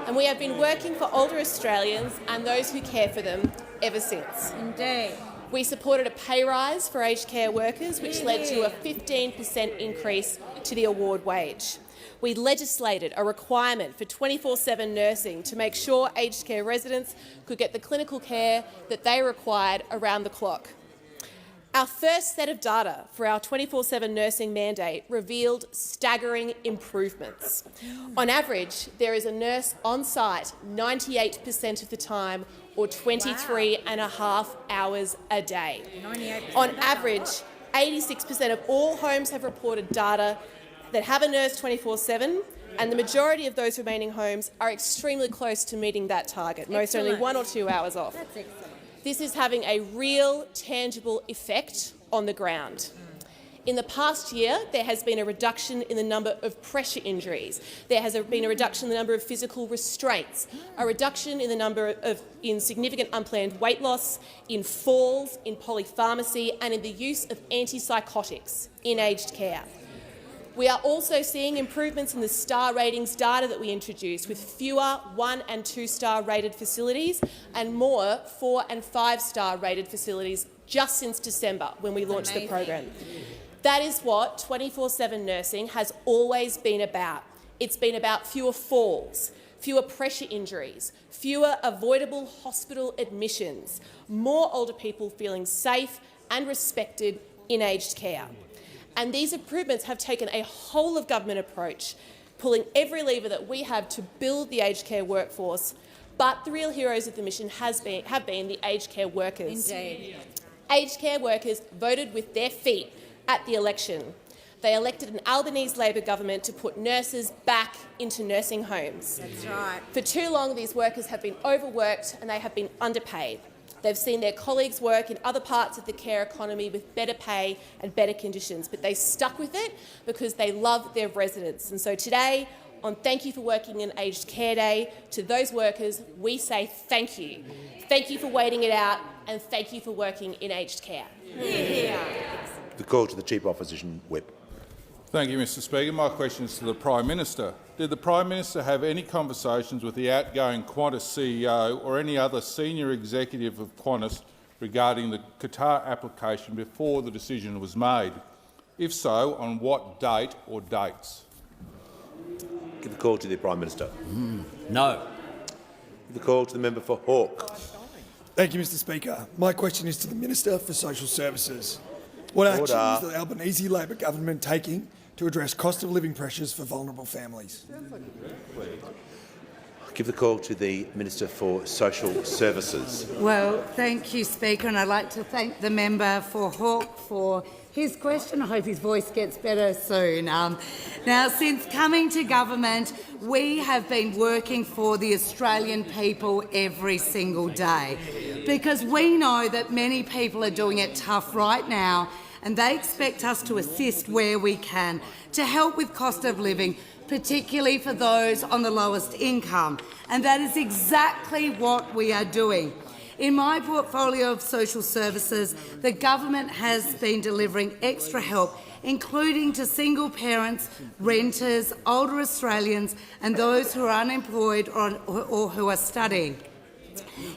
And we have been working for older Australians and those who care for them ever since. Indeed. We supported a pay rise for aged care workers, which led to a 15% increase to the award wage. We legislated a requirement for 24/7 nursing to make sure aged care residents could get the clinical care that they required around the clock. Our first set of data for our 24/7 nursing mandate revealed staggering improvements. On average, there is a nurse on site 98% of the time, or 23.5 hours a day. On average, 86% of all homes have reported data that have a nurse 24/7, and the majority of those remaining homes are extremely close to meeting that target, most only 1 or 2 hours off. That's excellent. This is having a real, tangible effect on the ground. In the past year, there has been a reduction in the number of pressure injuries. There has been a reduction in the number of physical restraints, a reduction in the number of significant unplanned weight loss, in falls, in polypharmacy and in the use of antipsychotics in aged care. We are also seeing improvements in the star ratings data that we introduced, with fewer 1- and 2-star rated facilities and more 4- and 5-star rated facilities just since December, when we launched the program. That is what 24/7 nursing has always been about. It's been about fewer falls, fewer pressure injuries, fewer avoidable hospital admissions, more older people feeling safe and respected in aged care. And these improvements have taken a whole-of-government approach, pulling every lever that we have to build the aged care workforce. But the real heroes of the mission have been the aged care workers. Indeed. Aged care workers voted with their feet at the election. They elected an Albanese Labor government to put nurses back into nursing homes. That's right. For too long, these workers have been overworked and they have been underpaid. They've seen their colleagues work in other parts of the care economy with better pay and better conditions, but they stuck with it because they love their residents. And so today, on Thank You for Working in Aged Care Day, to those workers, we say thank you. Thank you for waiting it out and thank you for working in aged care. Yeah. The call to the Chief Opposition Whip. Thank you, Mr Speaker. My question is to the Prime Minister. Did the Prime Minister have any conversations with the outgoing Qantas CEO or any other senior executive of Qantas regarding the Qatar application before the decision was made? If so, on what date or dates? Give the call to the Prime Minister. No. Give the call to the member for Hawke. Thank you, Mr Speaker. My question is to the Minister for Social Services. What action is the Albanese Labor government taking to address cost of living pressures for vulnerable families? Give the call to the Minister for Social Services. Well, thank you, Speaker, and I'd like to thank the member for Hawke for his question. I hope his voice gets better soon. Now, since coming to government, we have been working for the Australian people every single day, because we know that many people are doing it tough right now, and they expect us to assist where we can to help with cost of living, particularly for those on the lowest income. And that is exactly what we are doing. In my portfolio of social services, the government has been delivering extra help, including to single parents, renters, older Australians and those who are unemployed or who are studying.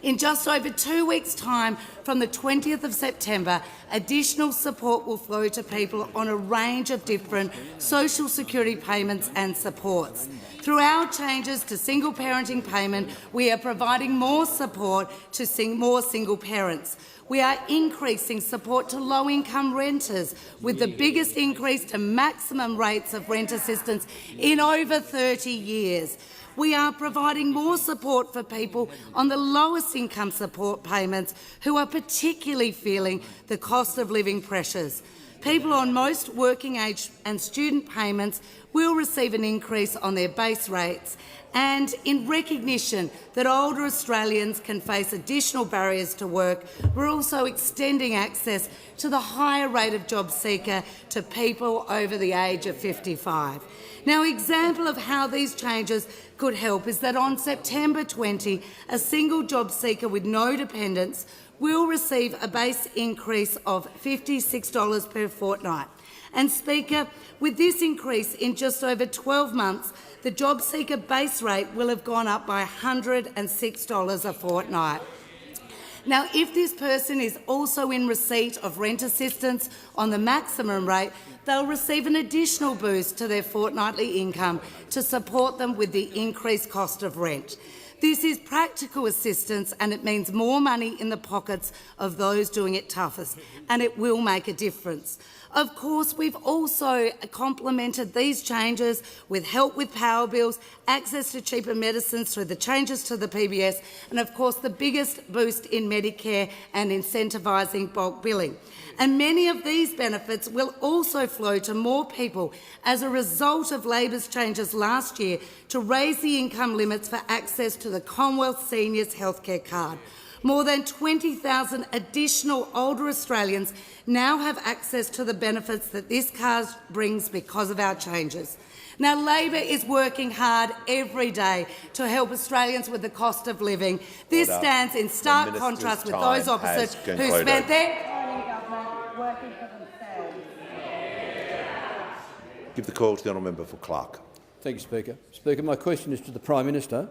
In just over 2 weeks' time, from the 20th of September, additional support will flow to people on a range of different social security payments and supports. Through our changes to single parenting payment, we are providing more support to more single parents. We are increasing support to low-income renters, with the biggest increase to maximum rates of rent assistance in over 30 years. We are providing more support for people on the lowest income support payments who are particularly feeling the cost of living pressures. People on most working age and student payments will receive an increase on their base rates, and in recognition that older Australians can face additional barriers to work, we're also extending access to the higher rate of job seeker to people over the age of 55. Now, an example of how these changes could help is that on September 20, a single job seeker with no dependents will receive a base increase of $56 per fortnight. And Speaker, with this increase in just over 12 months, the job seeker base rate will have gone up by $106 a fortnight. Now, if this person is also in receipt of rent assistance on the maximum rate, they'll receive an additional boost to their fortnightly income to support them with the increased cost of rent. This is practical assistance, and it means more money in the pockets of those doing it toughest, and it will make a difference. Of course, we've also complemented these changes with help with power bills, access to cheaper medicines through the changes to the PBS, and of course the biggest boost in Medicare and incentivising bulk billing. And many of these benefits will also flow to more people as a result of Labor's changes last year to raise the income limits for access to the Commonwealth Seniors Healthcare Card. More than 20,000 additional older Australians now have access to the benefits that this card brings because of our changes. Now, Labor is working hard every day to help Australians with the cost of living. This stands in stark contrast with those opposite who spent their time in government working for themselves. Give the call to the honourable member for Clark. Thank you, Speaker. Speaker, my question is to the Prime Minister.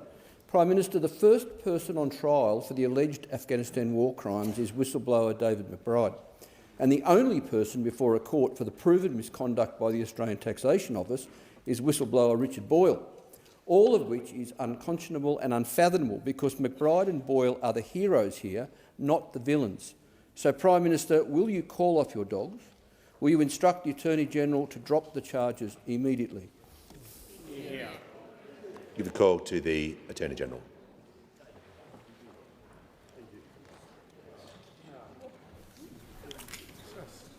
Prime Minister, the first person on trial for the alleged Afghanistan war crimes is whistleblower David McBride, and the only person before a court for the proven misconduct by the Australian Taxation Office is whistleblower Richard Boyle, all of which is unconscionable and unfathomable because McBride and Boyle are the heroes here, not the villains. So, Prime Minister, will you call off your dogs? Will you instruct the Attorney-General to drop the charges immediately? Yeah. Give the call to the Attorney-General.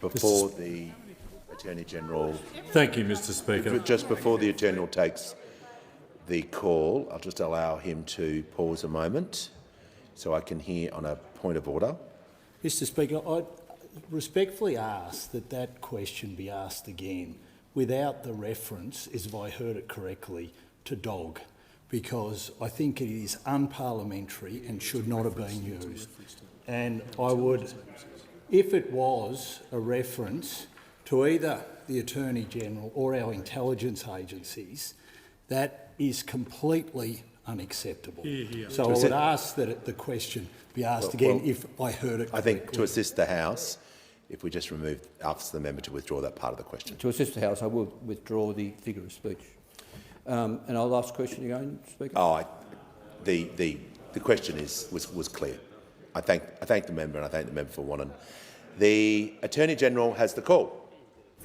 Before the Attorney-General... Thank you, Mr Speaker. Just before the Attorney-General takes the call, I'll just allow him to pause a moment so I can hear on a point of order. Mr Speaker, I respectfully ask that that question be asked again without the reference, as if I heard it correctly, to dog, because I think it is unparliamentary and should not have been used. And I would, if it was a reference to either the Attorney-General or our intelligence agencies, that is completely unacceptable. So I would ask that the question be asked again if I heard it correctly. I think to assist the House, if we just ask the member to withdraw that part of the question. To assist the House, I will withdraw the figure of speech. And I'll ask the question again, Speaker. Oh, the question was clear. I thank the member, and I thank the member for wanting. The Attorney-General has the call.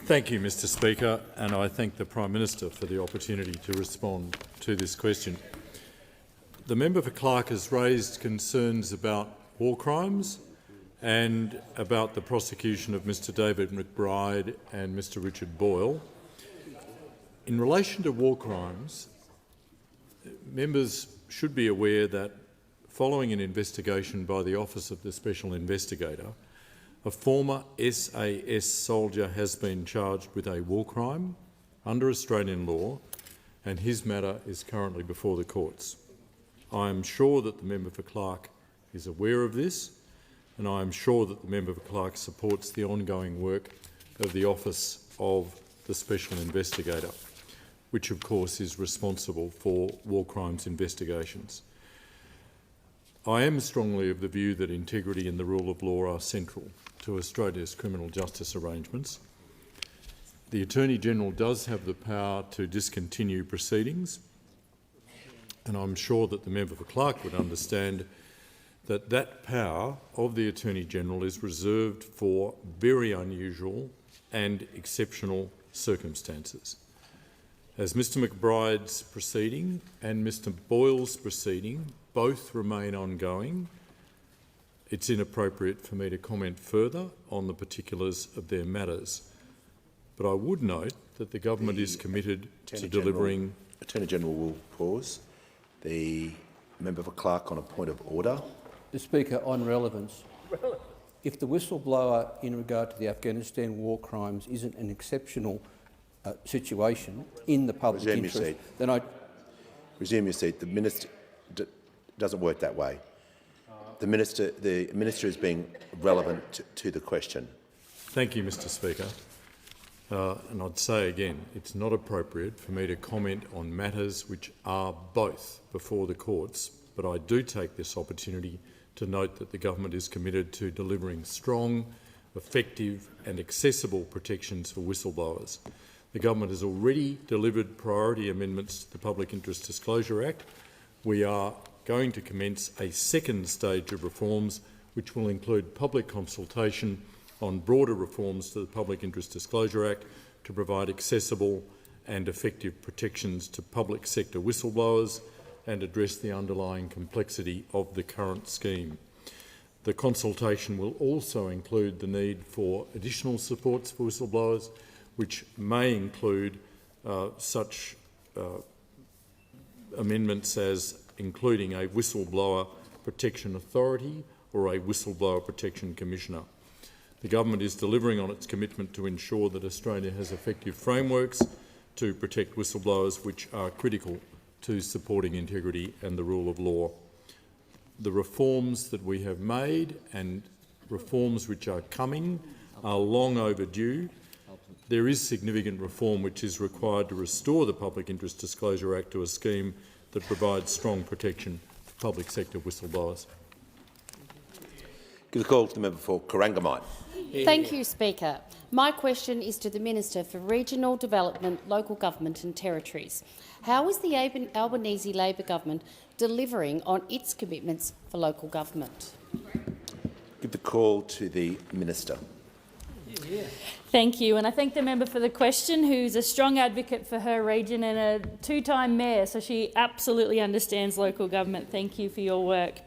Thank you, Mr Speaker, and I thank the Prime Minister for the opportunity to respond to this question. The member for Clark has raised concerns about war crimes and about the prosecution of Mr David McBride and Mr Richard Boyle. In relation to war crimes, members should be aware that following an investigation by the Office of the Special Investigator, a former SAS soldier has been charged with a war crime under Australian law, and his matter is currently before the courts. I am sure that the member for Clark is aware of this, and I am sure that the member for Clark supports the ongoing work of the Office of the Special Investigator, which of course is responsible for war crimes investigations. I am strongly of the view that integrity and the rule of law are central to Australia's criminal justice arrangements. The Attorney-General does have the power to discontinue proceedings, and I'm sure that the member for Clark would understand that that power of the Attorney-General is reserved for very unusual and exceptional circumstances. As Mr McBride's proceeding and Mr Boyle's proceeding both remain ongoing, it's inappropriate for me to comment further on the particulars of their matters. But I would note that the government is committed to delivering... Attorney General will pause. The member for Clark on a point of order. The Speaker, on relevance. If the whistleblower in regard to the Afghanistan war crimes isn't an exceptional situation in the public interest, then I... Resume your seat. The minister doesn't work that way. The minister is being relevant to the question. Thank you, Mr Speaker. And I'd say again, it's not appropriate for me to comment on matters which are both before the courts, but I do take this opportunity to note that the government is committed to delivering strong, effective and accessible protections for whistleblowers. The government has already delivered priority amendments to the Public Interest Disclosure Act. We are going to commence a second stage of reforms which will include public consultation on broader reforms to the Public Interest Disclosure Act to provide accessible and effective protections to public sector whistleblowers and address the underlying complexity of the current scheme. The consultation will also include the need for additional supports for whistleblowers, which may include such amendments as including a whistleblower protection authority or a whistleblower protection commissioner. The government is delivering on its commitment to ensure that Australia has effective frameworks to protect whistleblowers, which are critical to supporting integrity and the rule of law. The reforms that we have made and reforms which are coming are long overdue. There is significant reform which is required to restore the Public Interest Disclosure Act to a scheme that provides strong protection for public sector whistleblowers. Give the call to the member for Corangamite. Thank you, Speaker. My question is to the Minister for Regional Development, Local Government and Territories. How is the Albanese Labor government delivering on its commitments for local government? Give the call to the Minister. Thank you, and I thank the member for the question, who's a strong advocate for her region and a two-time mayor, so she absolutely understands local government. Thank you for your work.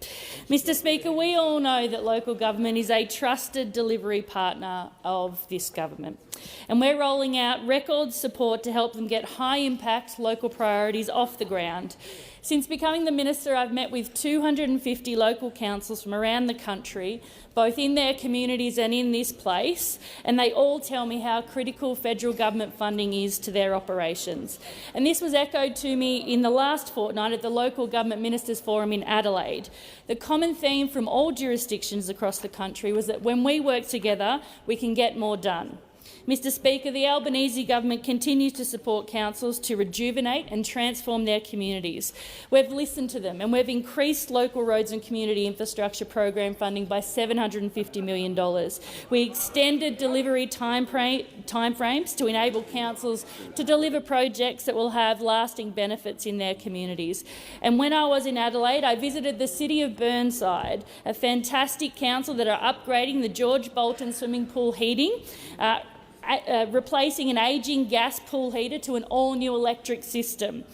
Mr Speaker, we all know that local government is a trusted delivery partner of this government, and we're rolling out record support to help them get high-impact local priorities off the ground. Since becoming the minister, I've met with 250 local councils from around the country, both in their communities and in this place, and they all tell me how critical federal government funding is to their operations. And this was echoed to me in the last fortnight at the Local Government Ministers Forum in Adelaide. The common theme from all jurisdictions across the country was that when we work together, we can get more done. Mr Speaker, the Albanese government continues to support councils to rejuvenate and transform their communities. We've listened to them and we've increased local roads and community infrastructure program funding by $750 million. We extended delivery timeframes to enable councils to deliver projects that will have lasting benefits in their communities. And when I was in Adelaide, I visited the city of Burnside, a fantastic council that are upgrading the George Bolton swimming pool heating, replacing an ageing gas pool heater to an all-new electric system,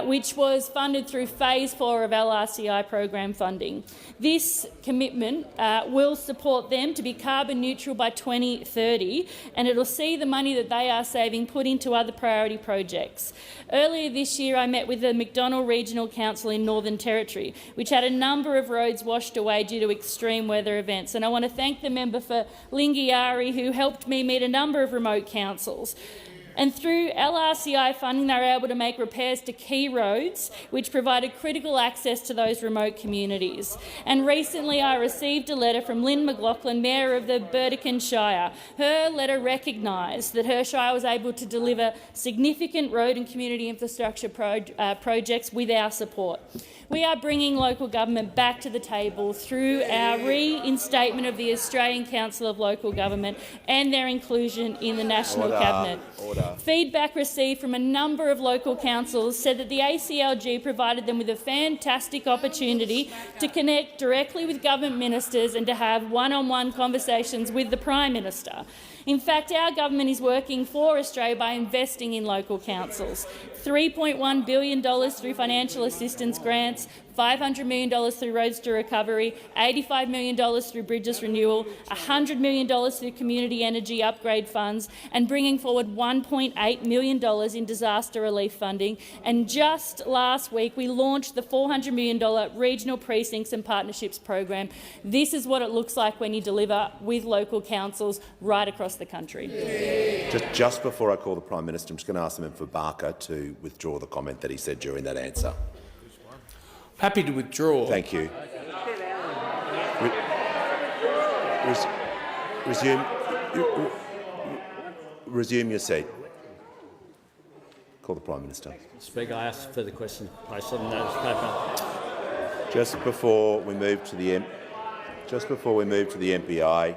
which was funded through Phase 4 of LRCI program funding. This commitment will support them to be carbon neutral by 2030, and it will see the money that they are saving put into other priority projects. Earlier this year, I met with the Macdonald Regional Council in Northern Territory, which had a number of roads washed away due to extreme weather events. And I want to thank the member for Lingiari, who helped me meet a number of remote councils. And through LRCI funding, they were able to make repairs to key roads, which provided critical access to those remote communities. And recently I received a letter from Lynn McLaughlin, Mayor of the Burdekin Shire. Her letter recognised that her shire was able to deliver significant road and community infrastructure projects with our support. We are bringing local government back to the table through our reinstatement of the Australian Council of Local Government and their inclusion in the National Cabinet. Feedback received from a number of local councils said that the ACLG provided them with a fantastic opportunity to connect directly with government ministers and to have one-on-one conversations with the Prime Minister. In fact, our government is working for Australia by investing in local councils. $3.1 billion through financial assistance grants, $500 million through Roads to Recovery, $85 million through Bridges Renewal, $100 million through community energy upgrade funds, and bringing forward $1.8 million in disaster relief funding. And just last week, we launched the $400 million Regional Precincts and Partnerships program. This is what it looks like when you deliver with local councils right across the country. Just before I call the Prime Minister, I'm just going to ask the member for Barker to withdraw the comment that he said during that answer. Happy to withdraw. Thank you. Resume your seat. Call the Prime Minister. Speaker, I ask further questions placed on the notice paper. Just before we move to the MPI,